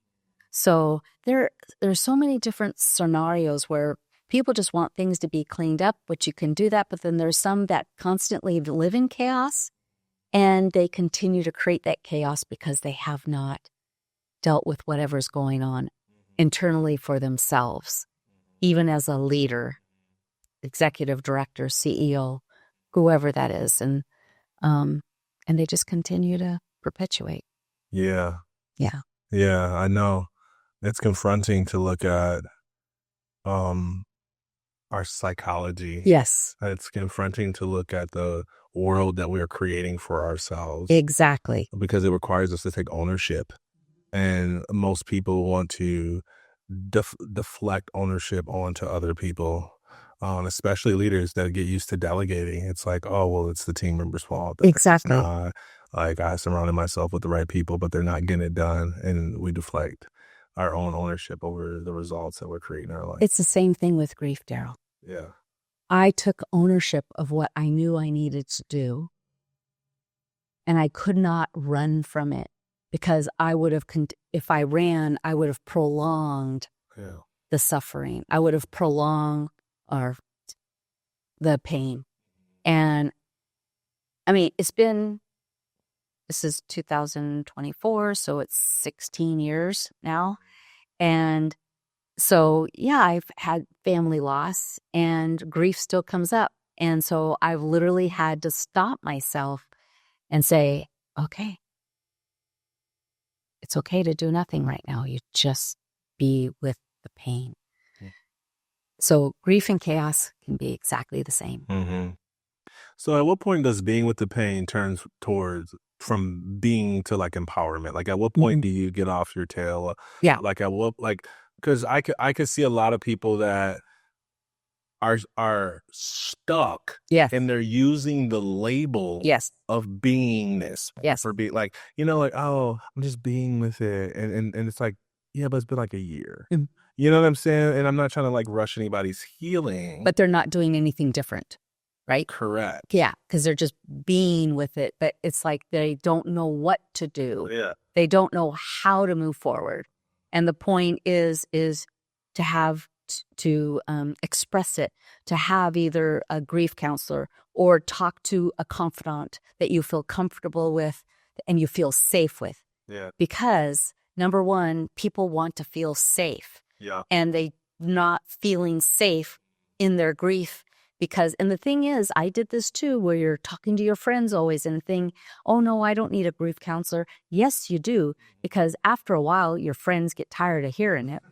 So there's so many different scenarios where people just want things to be cleaned up, which you can do that, but then there's some that constantly live in chaos, And they continue to create that chaos because they have not dealt with whatever's going on internally for themselves, even as a leader, executive director, CEO, whoever that is. And they just continue to perpetuate. Yeah. Yeah. Yeah, I know. It's confronting to look at our psychology. Yes, It's confronting to look at the world that we are creating for ourselves exactly. because it requires us to take ownership. And most people want to deflect ownership onto other people, especially leaders that get used to delegating. It's like, oh, well, it's the team member's fault. It's Exactly. not. Like, I surrounded myself with the right people, but they're not getting it done. And we deflect our own ownership over the results that we're creating in our life. It's the same thing with grief, Darryll. Yeah. I took ownership of what I knew I needed to do, and I could not run from it because I would have, if I ran, I would have prolonged the suffering. I would have prolonged the pain. And I mean, this is 2024, so it's 16 years now. And so, yeah, I've had family loss and grief still comes up. And so I've literally had to stop myself and say, okay, it's okay to do nothing right now. You just be with the pain. So grief and chaos can be exactly the same. Mm-hmm. So at what point does being with the pain turn towards from being to like empowerment? Like at what point do you get off your tail? Yeah. Like at what, like, because I could see a lot of people that are stuck. Yes. And they're using the label Yes. of beingness. Yes. For being like, like, oh, I'm just being with it. And it's like, yeah, but it's been like a year. You know what I'm saying? And I'm not trying to like rush anybody's healing. But they're not doing anything different, right? Correct. Yeah, because they're just being with it. But it's like they don't know what to do. Yeah. They don't know how to move forward. And the point is to have to express it, to have either a grief counselor or talk to a confidant that you feel comfortable with and you feel safe with. Yeah. Because number one, people want to feel safe. Yeah. And they not feeling safe in their grief. Because, and the thing is, I did this too, where you're talking to your friends always and think, oh no, I don't need a grief counselor. Yes, you do. Because after a while, your friends get tired of hearing it,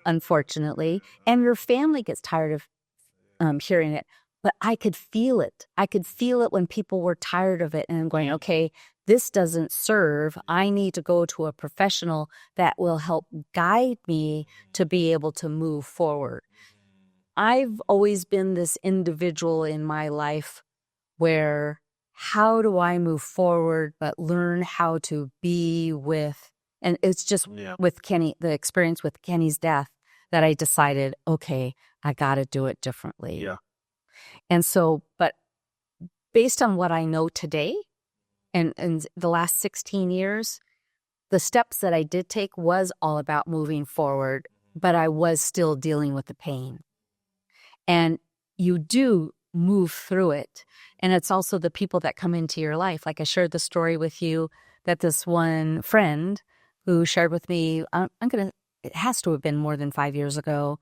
unfortunately. And your family gets tired of hearing it. But I could feel it. I could feel it when people were tired of it. And I'm going, okay, this doesn't serve. I need to go to a professional that will help guide me to be able to move forward. I've always been this individual in my life where how do I move forward, but learn how to be with, and it's just with Kenny, the experience with Kenny's death that I decided, okay, I got to do it differently. Yeah. And so, but based on what I know today and the last 16 years, the steps that I did take was all about moving forward, but I was still dealing with the pain. And you do move through it. And it's also the people that come into your life. Like I shared the story with you that this one friend who shared with me, it has to have been more than 5 years ago,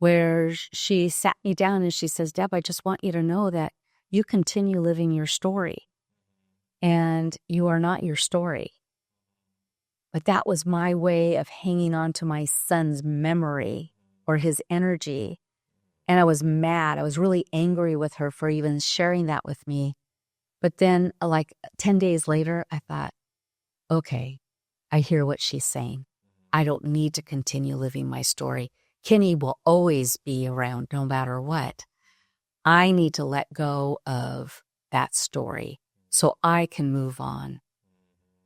where she sat me down and she says, Deb, I just want you to know that you continue living your story and you are not your story. But that was my way of hanging on to my son's memory or his energy. And I was mad. I was really angry with her for even sharing that with me. But then like 10 days later, I thought, okay, I hear what she's saying. I don't need to continue living my story. Kenny will always be around no matter what. I need to let go of that story so I can move on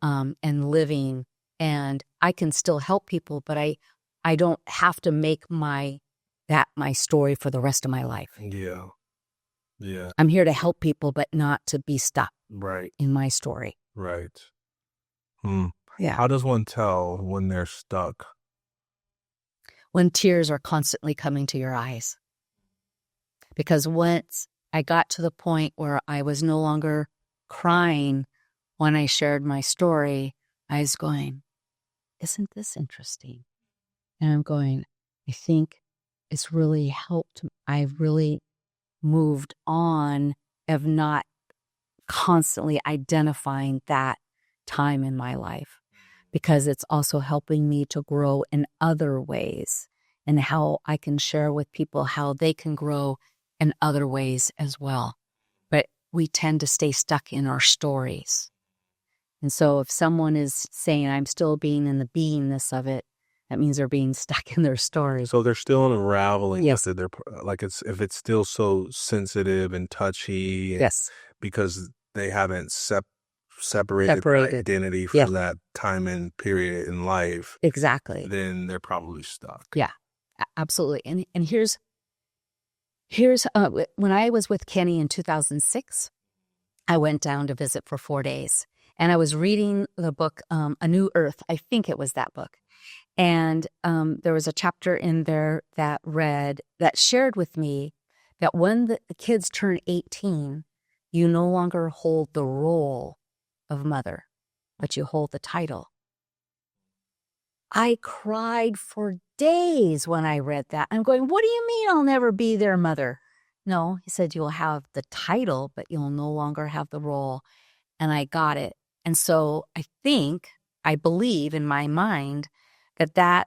and living. And I can still help people, but I don't have to make my story for the rest of my life. Yeah. Yeah. I'm here to help people, but not to be stuck in my story. Right. Yeah. How does one tell when they're stuck? When tears are constantly coming to your eyes. Because once I got to the point where I was no longer crying when I shared my story, I was going, isn't this interesting? And I'm going, I think it's really helped. I've really moved on of not constantly identifying that time in my life, because it's also helping me to grow in other ways, and how I can share with people how they can grow in other ways as well. But we tend to stay stuck in our stories. And so if someone is saying, I'm still being in the beingness of it, that means they're being stuck in their story. So they're still unraveling. Yes. They're like, if it's still so sensitive and touchy. Yes. Because they haven't separated the identity from that time and period in life. Exactly. Then they're probably stuck. Yeah, absolutely. And here's when I was with Kenny in 2006, I went down to visit for 4 days, and I was reading the book, A New Earth. I think it was that book. And there was a chapter in there that shared with me that when the kids turn 18, you no longer hold the role of mother, but you hold the title. I cried for days when I read that. I'm going, what do you mean I'll never be their mother? No, he said, you'll have the title, but you'll no longer have the role. And I got it. And so I believe in my mind that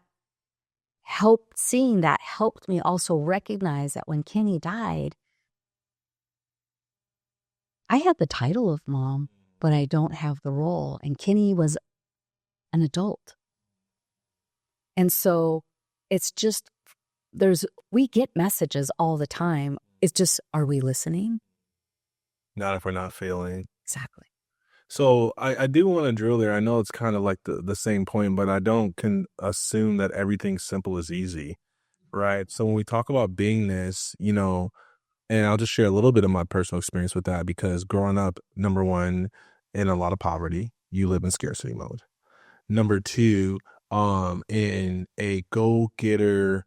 seeing that helped me also recognize that when Kenny died, I had the title of mom, but I don't have the role. And Kenny was an adult. And so it's just, we get messages all the time. It's just, are we listening? Not if we're not feeling. Exactly. So I do want to drill there. I know it's kind of like the same point, but I can assume that everything simple is easy, right? So when we talk about beingness, and I'll just share a little bit of my personal experience with that, because growing up, number one, in a lot of poverty, you live in scarcity mode. Number two, in a go-getter,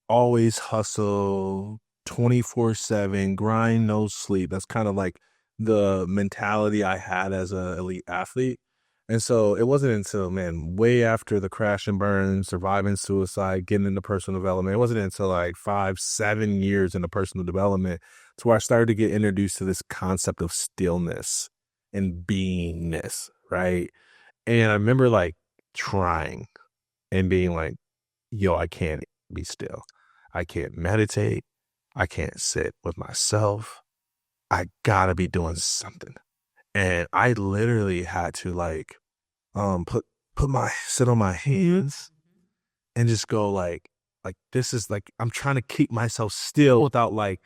always hustle, 24/7, grind, no sleep. That's kind of like the mentality I had as an elite athlete. And so it wasn't until, way after the crash and burn, surviving suicide, getting into personal development, it wasn't until like 5-7 years into personal development to where I started to get introduced to this concept of stillness and beingness, right? And I remember like trying and being like, yo, I can't be still. I can't meditate. I can't sit with myself. I gotta be doing something. And I literally had to like sit on my hands and just go like this is like, I'm trying to keep myself still without like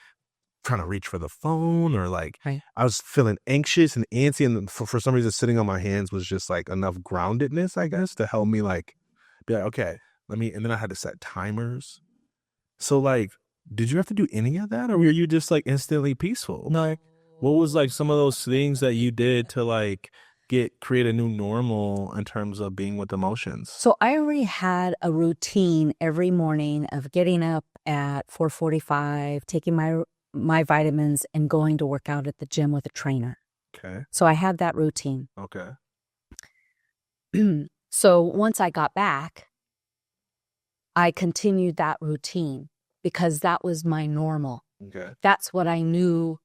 trying to reach for the phone or like, right. I was feeling anxious and antsy, and for some reason sitting on my hands was just like enough groundedness, I guess, to help me like be like, okay, and then I had to set timers. So like, did you have to do any of that, or were you just like instantly peaceful? No. What was like some of those things that you did to like create a new normal in terms of being with emotions? So I already had a routine every morning of getting up at 4:45, taking my vitamins, and going to work out at the gym with a trainer. Okay. So I had that routine. Okay. So once I got back, I continued that routine because that was my normal. Okay. That's what I knew,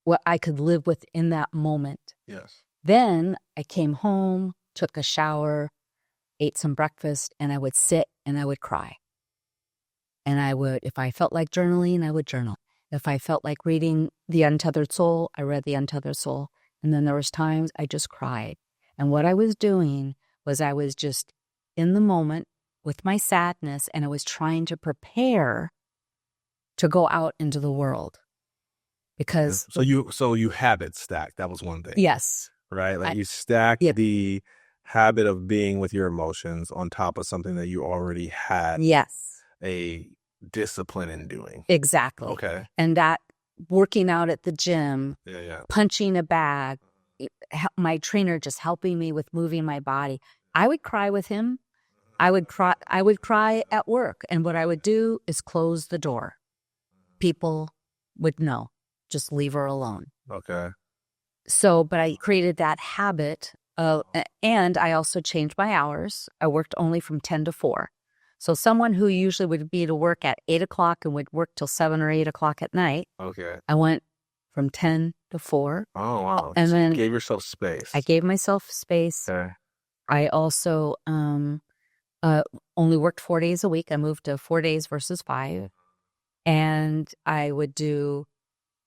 what I could live with in that moment. Yes. Then I came home, took a shower, ate some breakfast, and I would sit and I would cry. And I would, if I felt like journaling, I would journal. If I felt like reading The Untethered Soul, I read The Untethered Soul. And then there was times I just cried. And what I was doing was I was just in the moment with my sadness, and I was trying to prepare to go out into the world. Because so you habit stacked. That was one thing. Yes. Right? Like you stacked the habit of being with your emotions on top of something that you already had. Yes. A discipline in doing. Exactly. Okay. And that working out at the gym, punching a bag, my trainer just helping me with moving my body. I would cry with him. I would cry at work. And what I would do is close the door. People would know. Just leave her alone. Okay. but I created that habit and I also changed my hours. I worked only from 10 to 4. So someone who usually would be to work at 8 o'clock and would work till 7 or 8 o'clock at night. Okay. I went from 10 to 4. Oh, wow. And So then you gave yourself space. I gave myself space. Okay. I also only worked 4 days a week. I moved to 4 days versus 5. And I would do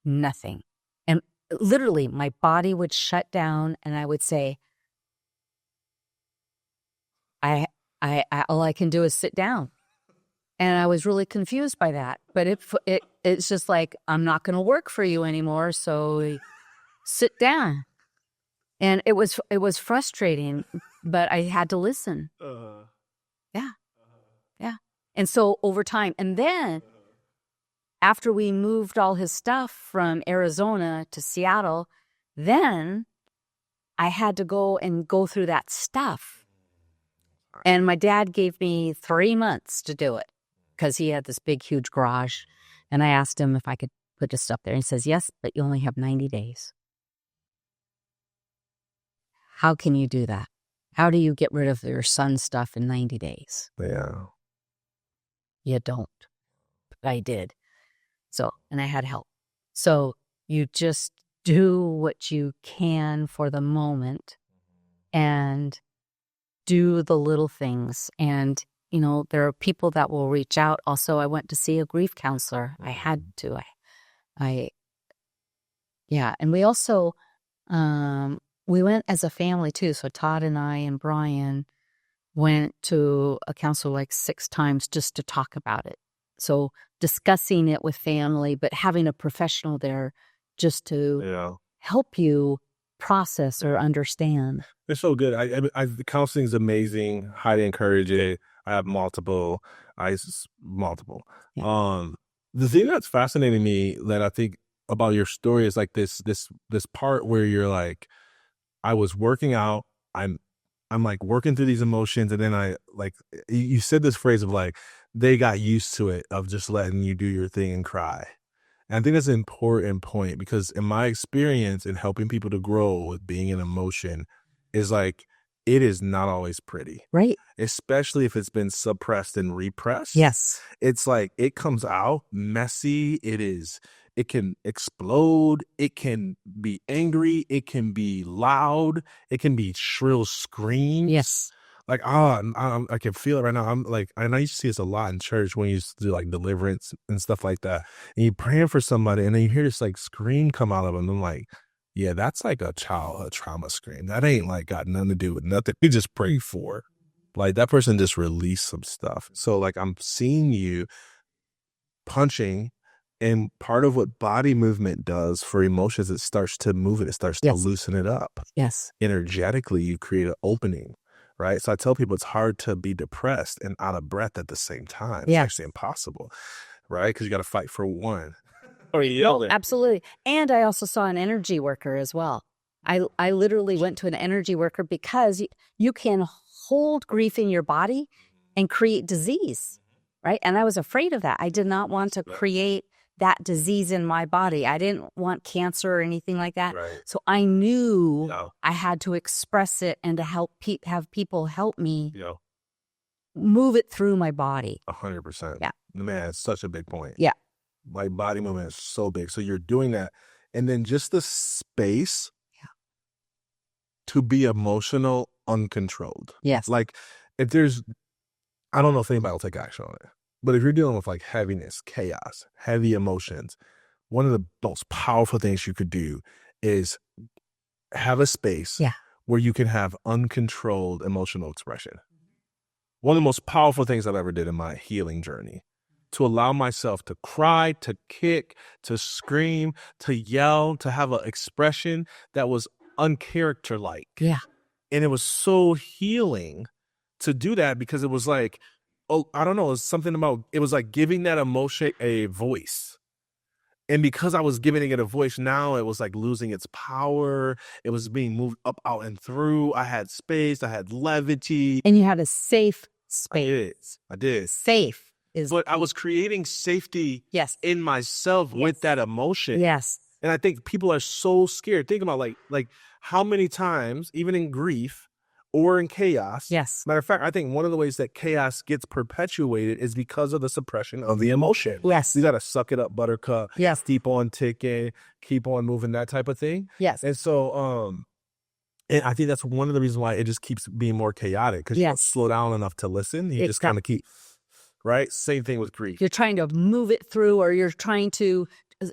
nothing. And literally, my body would shut down and I would say, I all I can do is sit down. And I was really confused by that. But it's just like, I'm not going to work for you anymore, so sit down. And it was frustrating, but I had to listen. Yeah. Yeah. And so over time, and then after we moved all his stuff from Arizona to Seattle, then I had to go through that stuff. And my dad gave me 3 months to do it because he had this big, huge garage. And I asked him if I could put his stuff there. And he says, yes, but you only have 90 days. How can you do that? How do you get rid of your son's stuff in 90 days? Yeah. You don't. But I did. So, and I had help. So you just do what you can for the moment and do the little things. And, there are people that will reach out. Also, I went to see a grief counselor. I had to. And we also, we went as a family too. So Todd and I and Brian went to a counselor like 6 times just to talk about it. So discussing it with family, but having a professional there just to help you process or understand. It's so good. The counseling is amazing. Highly encourage it. I have multiple. Multiple. Yeah. The thing that's fascinating me that I think about your story is like this part where you're like, I was working out. I'm like working through these emotions, and then I like you said this phrase of like they got used to it of just letting you do your thing and cry. And I think that's an important point because in my experience in helping people to grow with being in emotion is like, it is not always pretty. Right. Especially if it's been suppressed and repressed. Yes. It's like, it comes out messy. It can explode. It can be angry. It can be loud. It can be shrill screams. Yes. Like, I can feel it right now. I'm like, and I used to see this a lot in church when you used to do like deliverance and stuff like that. And you're praying for somebody and then you hear this like scream come out of them. I'm like, yeah, that's like a childhood trauma scream. That ain't like got nothing to do with nothing. We just pray for. Like that person just released some stuff. So like I'm seeing you punching, and part of what body movement does for emotions, it starts to move it. It starts to loosen it up. Yes. Energetically, you create an opening. Right. So I tell people it's hard to be depressed and out of breath at the same time. It's actually impossible. Right. Because you got to fight for one. Absolutely. And I also saw an energy worker as well. I literally went to an energy worker because you can hold grief in your body and create disease. Right. And I was afraid of that. I did not want to create that disease in my body. I didn't want cancer or anything like that. Right. So I knew I had to express it and to help have people help me move it through my body. 100%. Yeah. Man, it's such a big point. Yeah. Like body movement is so big. So you're doing that. And then just the space to be emotional uncontrolled. Yes. Like if there's, I don't know if anybody will take action on it. But if you're dealing with like heaviness, chaos, heavy emotions, one of the most powerful things you could do is have a space where you can have uncontrolled emotional expression. One of the most powerful things I've ever did in my healing journey, to allow myself to cry, to kick, to scream, to yell, to have an expression that was uncharacter-like. Yeah. And it was so healing to do that because it was like, I don't know, it's something about, it was like giving that emotion a voice. And because I was giving it a voice, now it was like losing its power. It was being moved up, out, and through. I had space. I had levity. And you had a safe space. I did. Safe is. But I was creating safety in myself with that emotion. Yes. And I think people are so scared. Think about like how many times, even in grief or in chaos. Yes. Matter of fact, I think one of the ways that chaos gets perpetuated is because of the suppression of the emotion. Yes. You got to suck it up, buttercup. Yes. Keep on ticking, keep on moving, that type of thing. Yes. And so, and I think that's one of the reasons why it just keeps being more chaotic, because you don't slow down enough to listen. You just kind of keep, right? Same thing with grief. You're trying to move it through, or you're trying to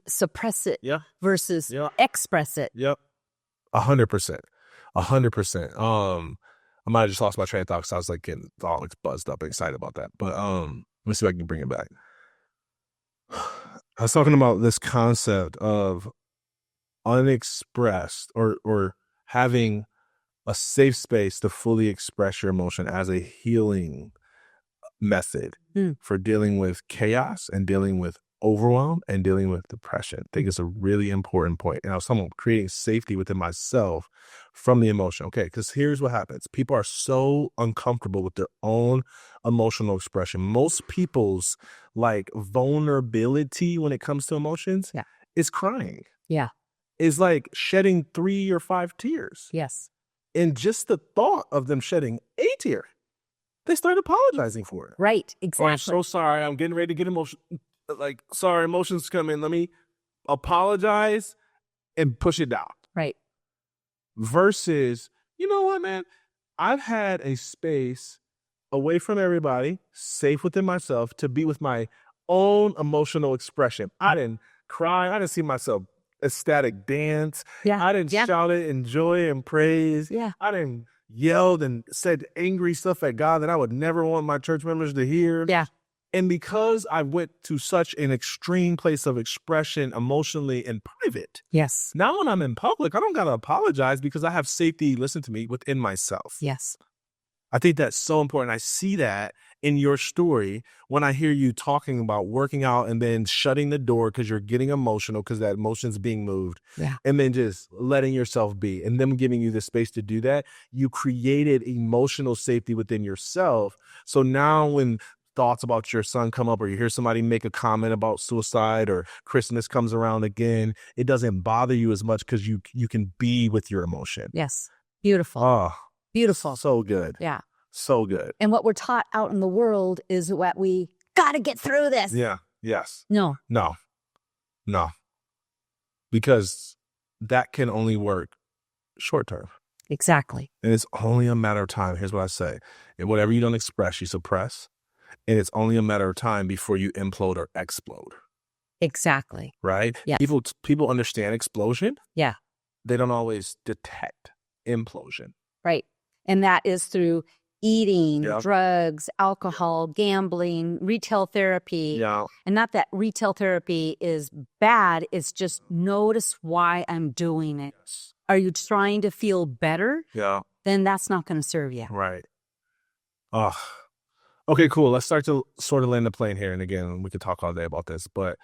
suppress it versus express it. Yep. 100%. 100%. I might have just lost my train of thought because I was like getting all buzzed up and excited about that. But let me see if I can bring it back. I was talking about this concept of unexpressed or having a safe space to fully express your emotion as a healing method for dealing with chaos and dealing with overwhelm and dealing with depression. I think it's a really important point. And I was talking about creating safety within myself from the emotion. Okay, because here's what happens. People are so uncomfortable with their own emotional expression. Most people's like vulnerability when it comes to emotions is crying. Yeah. Is like shedding 3 or 5 tears. Yes. And just the thought of them shedding a tear, they start apologizing for it. Right. Exactly. Oh, I'm so sorry. I'm getting ready to get emotional. Like, sorry, emotions come in. Let me apologize and push it down. Right. Versus, you know what, man? I've had a space away from everybody, safe within myself, to be with my own emotional expression. I didn't cry. I didn't see myself ecstatic dance. Yeah. I didn't shout it in joy and praise. Yeah. I didn't yelled and said angry stuff at God that I would never want my church members to hear. Yeah. And because I went to such an extreme place of expression emotionally in private. Yes. Now when I'm in public, I don't got to apologize because I have safety, listen to me, within myself. Yes. I think that's so important. I see that in your story when I hear you talking about working out and then shutting the door because you're getting emotional because that emotion's being moved. Yeah. And then just letting yourself be and them giving you the space to do that. You created emotional safety within yourself. So now when thoughts about your son come up or you hear somebody make a comment about suicide or Christmas comes around again, it doesn't bother you as much because you can be with your emotion. Yes. Beautiful. Oh, beautiful. So good. Yeah. So good. And what we're taught out in the world is that we got to get through this. Yeah. Yes. No. Because that can only work short term. Exactly. And it's only a matter of time. Here's what I say. Whatever you don't express, you suppress. And it's only a matter of time before you implode or explode. Exactly. Right? Yes. People understand explosion. Yeah. They don't always detect implosion. Right. And that is through eating, drugs, alcohol, gambling, retail therapy. Yeah. And not that retail therapy is bad. It's just notice why I'm doing it. Yes. Are you trying to feel better? Yeah. Then that's not going to serve you. Right. Oh. Okay, cool. Let's start to sort of land the plane here. And again, we could talk all day about this, but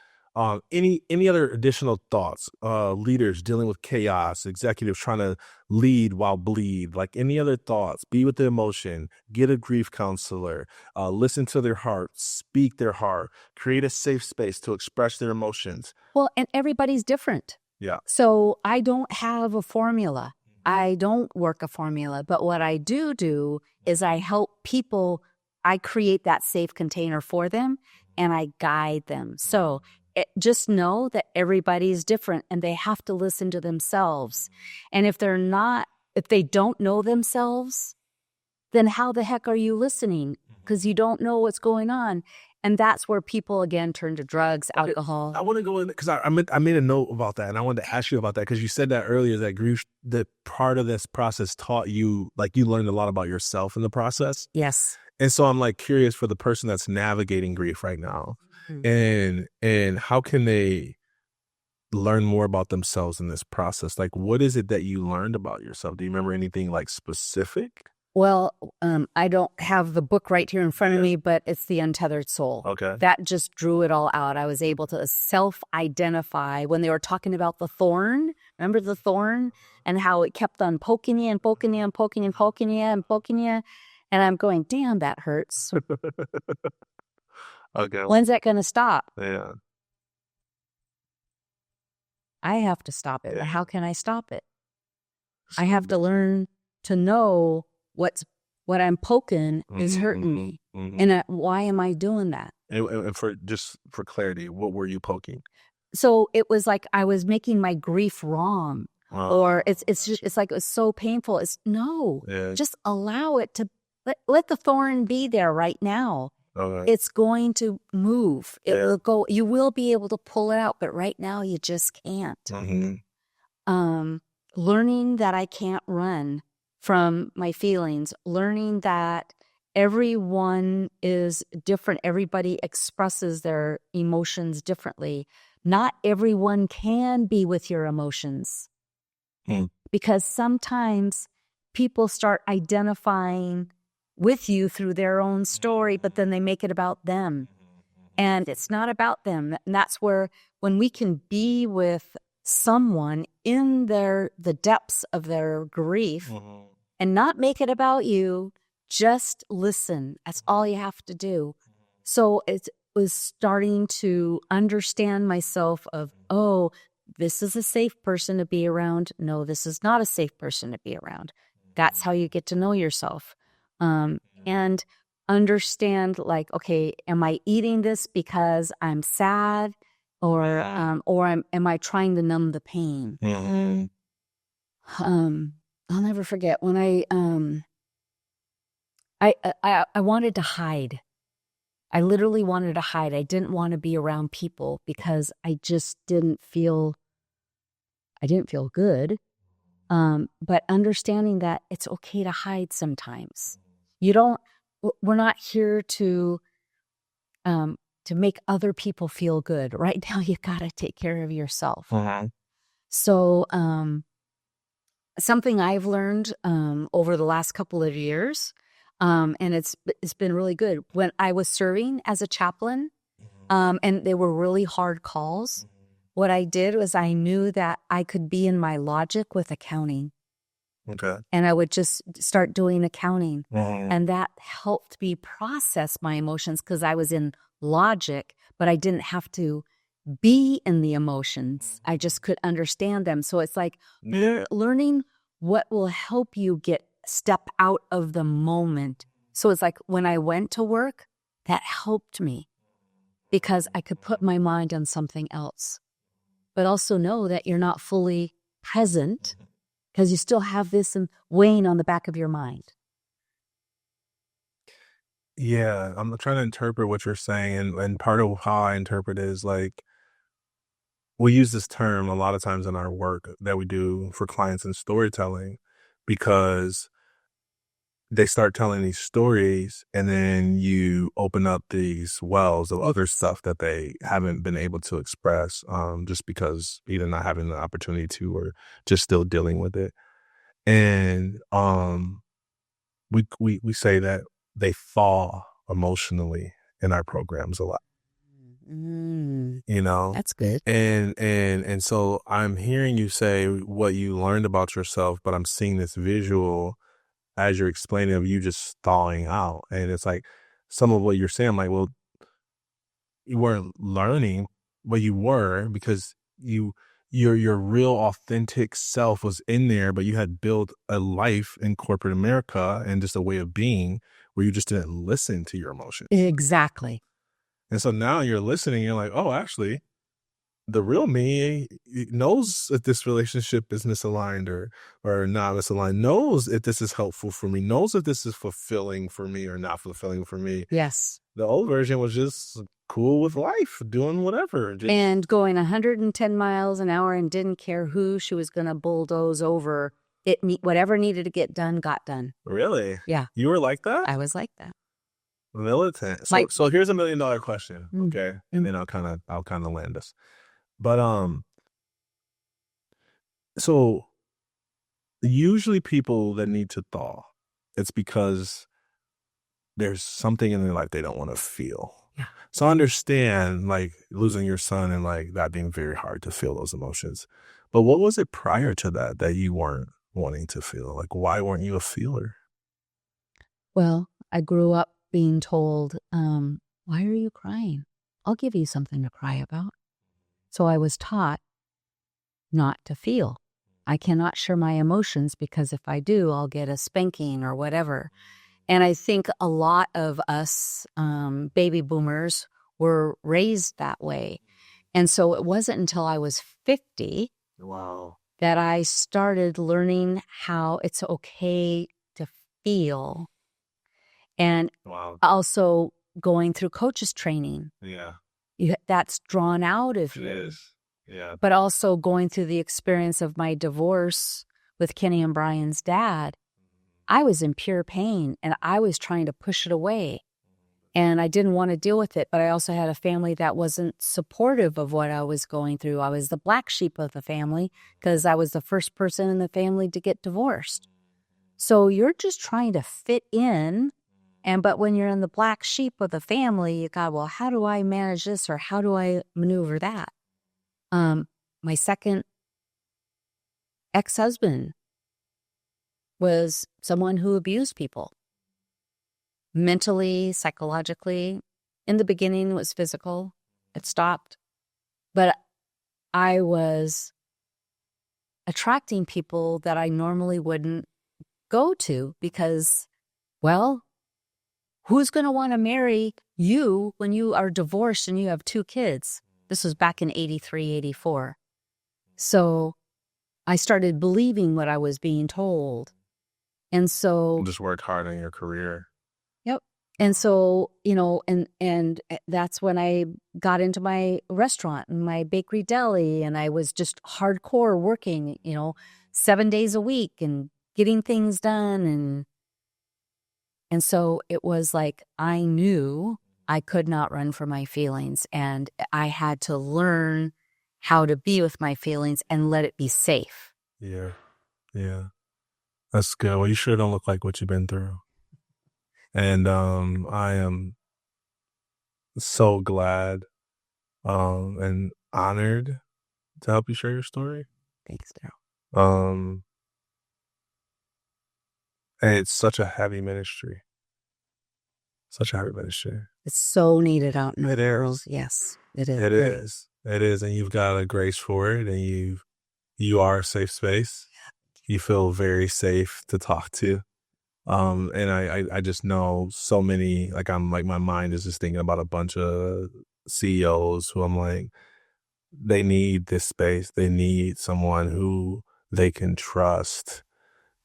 any other additional thoughts? Leaders dealing with chaos, executives trying to lead while bleed, like any other thoughts? Be with the emotion, get a grief counselor, listen to their heart, speak their heart, create a safe space to express their emotions. Well, and everybody's different. Yeah. So I don't have a formula. I don't work a formula, but what I do is I help people. I create that safe container for them and I guide them. So just know that everybody's different and they have to listen to themselves. And if they don't know themselves, then how the heck are you listening? Because you don't know what's going on. And that's where people, again, turn to drugs, alcohol. I want to go in because I made a note about that. And I wanted to ask you about that because you said that earlier, that grief, that part of this process taught you, like you learned a lot about yourself in the process. Yes. And so I'm like curious for the person that's navigating grief right now, and how can they learn more about themselves in this process? Like, what is it that you learned about yourself? Do you remember anything like specific? Well, I don't have the book right here in front of me, but it's The Untethered Soul. Okay. That just drew it all out. I was able to self-identify when they were talking about the thorn. Remember the thorn and how it kept on poking you and poking you and poking you and poking you and poking you. And I'm going, damn, that hurts. Okay. When's that going to stop? Yeah. I have to stop it. But how can I stop it? I have to learn to know what I'm poking is hurting me. And why am I doing that? And for clarity, what were you poking? So it was like I was making my grief wrong. Or it's like it was so painful. Just allow it to let the thorn be there right now. Okay. It's going to move. It will go. You will be able to pull it out, but right now you just can't. Learning that I can't run from my feelings. Learning that everyone is different. Everybody expresses their emotions differently. Not everyone can be with your emotions. Because sometimes people start identifying with you through their own story, but then they make it about them. And it's not about them. And that's where when we can be with someone in the depths of their grief and not make it about you, just listen. That's all you have to do. So it was starting to understand myself of, oh, this is a safe person to be around. No, this is not a safe person to be around. That's how you get to know yourself. And understand, like, okay, am I eating this because I'm sad, or am I trying to numb the pain? I'll never forget when I wanted to hide. I literally wanted to hide. I didn't want to be around people because I just didn't feel good. But understanding that it's okay to hide sometimes. We're not here to make other people feel good. Right now, you got to take care of yourself. So, something I've learned over the last couple of years, and it's been really good. When I was serving as a chaplain, and they were really hard calls, what I did was I knew that I could be in my logic with accounting. Okay. And I would just start doing accounting. And that helped me process my emotions because I was in logic, but I didn't have to be in the emotions. I just could understand them. So it's like learning what will help you step out of the moment. So it's like when I went to work, that helped me because I could put my mind on something else. But also know that you're not fully present because you still have this weighing on the back of your mind. Yeah, I'm trying to interpret what you're saying, and part of how I interpret it is like we use this term a lot of times in our work that we do for clients in storytelling because they start telling these stories and then you open up these wells of other stuff that they haven't been able to express just because either not having the opportunity to or just still dealing with it. And we say that they thaw emotionally in our programs a lot. That's good. And so I'm hearing you say what you learned about yourself, but I'm seeing this visual as you're explaining of you just thawing out. And it's like some of what you're saying, I'm like, well, you weren't learning, but you were because your real authentic self was in there, but you had built a life in corporate America and just a way of being where you just didn't listen to your emotions. Exactly. And so now you're listening, you're like, oh, actually, the real me knows if this relationship is misaligned or not misaligned, knows if this is helpful for me, knows if this is fulfilling for me or not fulfilling for me. Yes. The old version was just cool with life, doing whatever. And going 110 miles an hour and didn't care who she was going to bulldoze over. Whatever needed to get done, got done. Really? Yeah. You were like that? I was like that. Militant. So here's $1 million question, okay? And then I'll kind of land us. But so usually people that need to thaw, it's because there's something in their life they don't want to feel. Yeah. So I understand like losing your son and like that being very hard to feel those emotions. But what was it prior to that you weren't wanting to feel? Like, why weren't you a feeler? Well, I grew up being told, why are you crying? I'll give you something to cry about. So I was taught not to feel. I cannot share my emotions because if I do, I'll get a spanking or whatever. And I think a lot of us baby boomers were raised that way. And so it wasn't until I was 50 Wow. that I started learning how it's okay to feel. And Wow. also going through coaches training. Yeah. That's drawn out of It you. is. Yeah. But also going through the experience of my divorce with Kenny and Brian's dad, I was in pure pain and I was trying to push it away. And I didn't want to deal with it, but I also had a family that wasn't supportive of what I was going through. I was the black sheep of the family because I was the first person in the family to get divorced. So you're just trying to fit in. But when you're in the black sheep of the family, you got, well, how do I manage this or how do I maneuver that? My second ex-husband was someone who abused people. Mentally, psychologically. In the beginning, it was physical. It stopped. But I was attracting people that I normally wouldn't go to because, well, who's going to want to marry you when you are divorced and you have 2 kids? This was back in 83, 84. So I started believing what I was being told. And so... Just work hard on your career. Yep. And so, and that's when I got into my restaurant and my bakery deli, and I was just hardcore working, 7 days a week and getting things done. And so it was like I knew I could not run from my feelings, and I had to learn how to be with my feelings and let it be safe. Yeah. Yeah. That's good. Well, you sure don't look like what you've been through. And I am so glad and honored to help you share your story. Thanks, Darryll. And it's such a heavy ministry. Such a heavy ministry. It's so needed out in the It world. is. Yes, it is. It is. It is. And you've got a grace for it, and you are a safe space. You feel very safe to talk to. And I just know so many, my mind is just thinking about a bunch of CEOs who I'm like, they need this space. They need someone who they can trust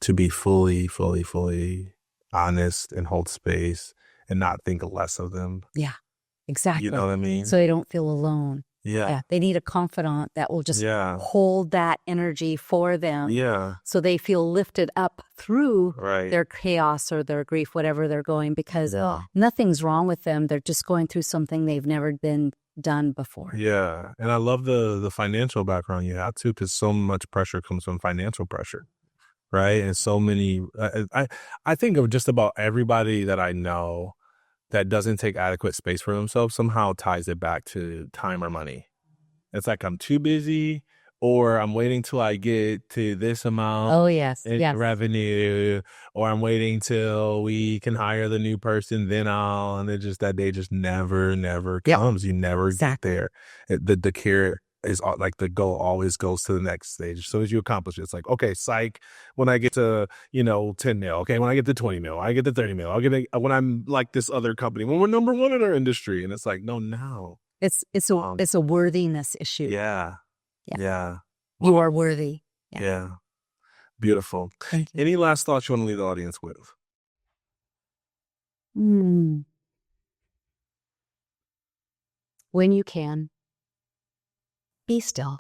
to be fully, fully, fully honest and hold space and not think less of them. Yeah, exactly. You know what I mean? So they don't feel alone. Yeah. They need a confidant that will just hold that energy for them. Yeah. So they feel lifted up through their chaos or their grief, whatever they're going, because nothing's wrong with them. They're just going through something they've never been done before. Yeah. And I love the financial background you have too, because so much pressure comes from financial pressure. Right. And so many, I think of just about everybody that I know that doesn't take adequate space for themselves somehow ties it back to time or money. It's like I'm too busy, or I'm waiting till I get to this amount in revenue, or I'm waiting till we can hire the new person, then and it just, that day just never comes. You never get there. The carrot is like the goal always goes to the next stage. As soon as you accomplish it, it's like, okay, psych, when I get to 10 mil, okay, when I get to 20 mil, I get to 30 mil, when I'm like this other company, when we're number one in our industry. And it's like, no. It's a worthiness issue. Yeah. You are worthy. Yeah. Beautiful. Thank you. Any last thoughts you want to leave the audience with? When you can, be still.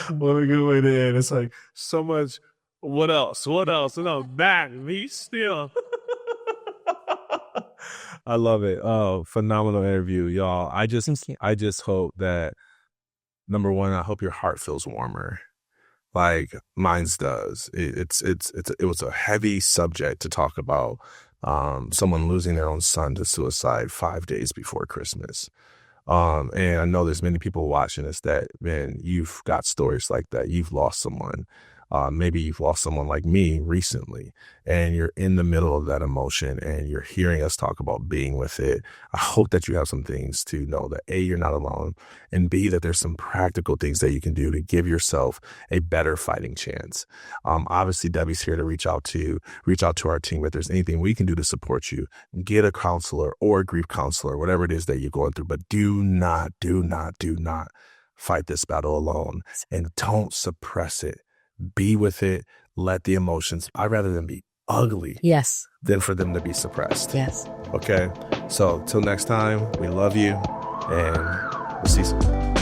What a good way to end. It's like so much. What else? No, back. Be still. I love it. Oh, phenomenal interview, y'all. I just hope that, number one, I hope your heart feels warmer, like mine's does. It was a heavy subject to talk about. Someone losing their own son to suicide 5 days before Christmas. And I know there's many people watching this that, man, you've got stories like that. You've lost someone. Maybe you've lost someone like me recently, and you're in the middle of that emotion and you're hearing us talk about being with it. I hope that you have some things to know that A, you're not alone, and B, that there's some practical things that you can do to give yourself a better fighting chance. Obviously, Debbie's here to reach out to our team. If there's anything we can do to support you, get a counselor or a grief counselor, whatever it is that you're going through. But do not fight this battle alone, and don't suppress it. Be with it. Let the emotions, I'd rather them be ugly Yes. than for them to be suppressed. Yes. Okay. So till next time, we love you, and we'll see you soon.